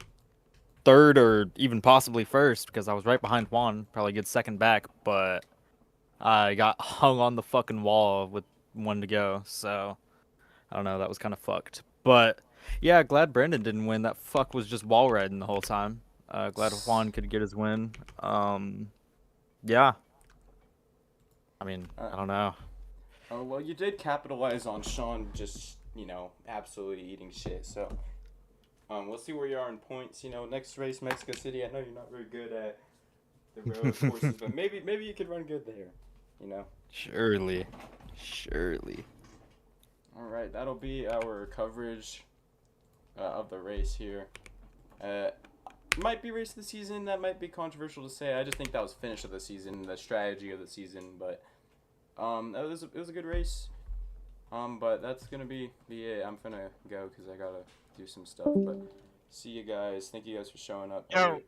third or even possibly first because I was right behind Juan, probably get second back, but I got hung on the fucking wall with one to go, so I don't know, that was kind of fucked. But yeah, glad Brandon didn't win. That fuck was just wall riding the whole time. Glad Juan could get his win. Yeah. I mean, Uh, I don't know. Oh, well, you did capitalize on Sean just, absolutely eating shit. So, we'll see where you are in points. Next race, Mexico City. I know you're not very good at the road courses, but maybe you could run good there. Surely. Surely. All right, that'll be our coverage of the race here. Might be race of the season. That might be controversial to say. I just think that was finish of the season, the strategy of the season. But it was a good race. But that's gonna be it. I'm gonna go because I gotta do some stuff. But see you guys. Thank you guys for showing up. I Yo, really appreciate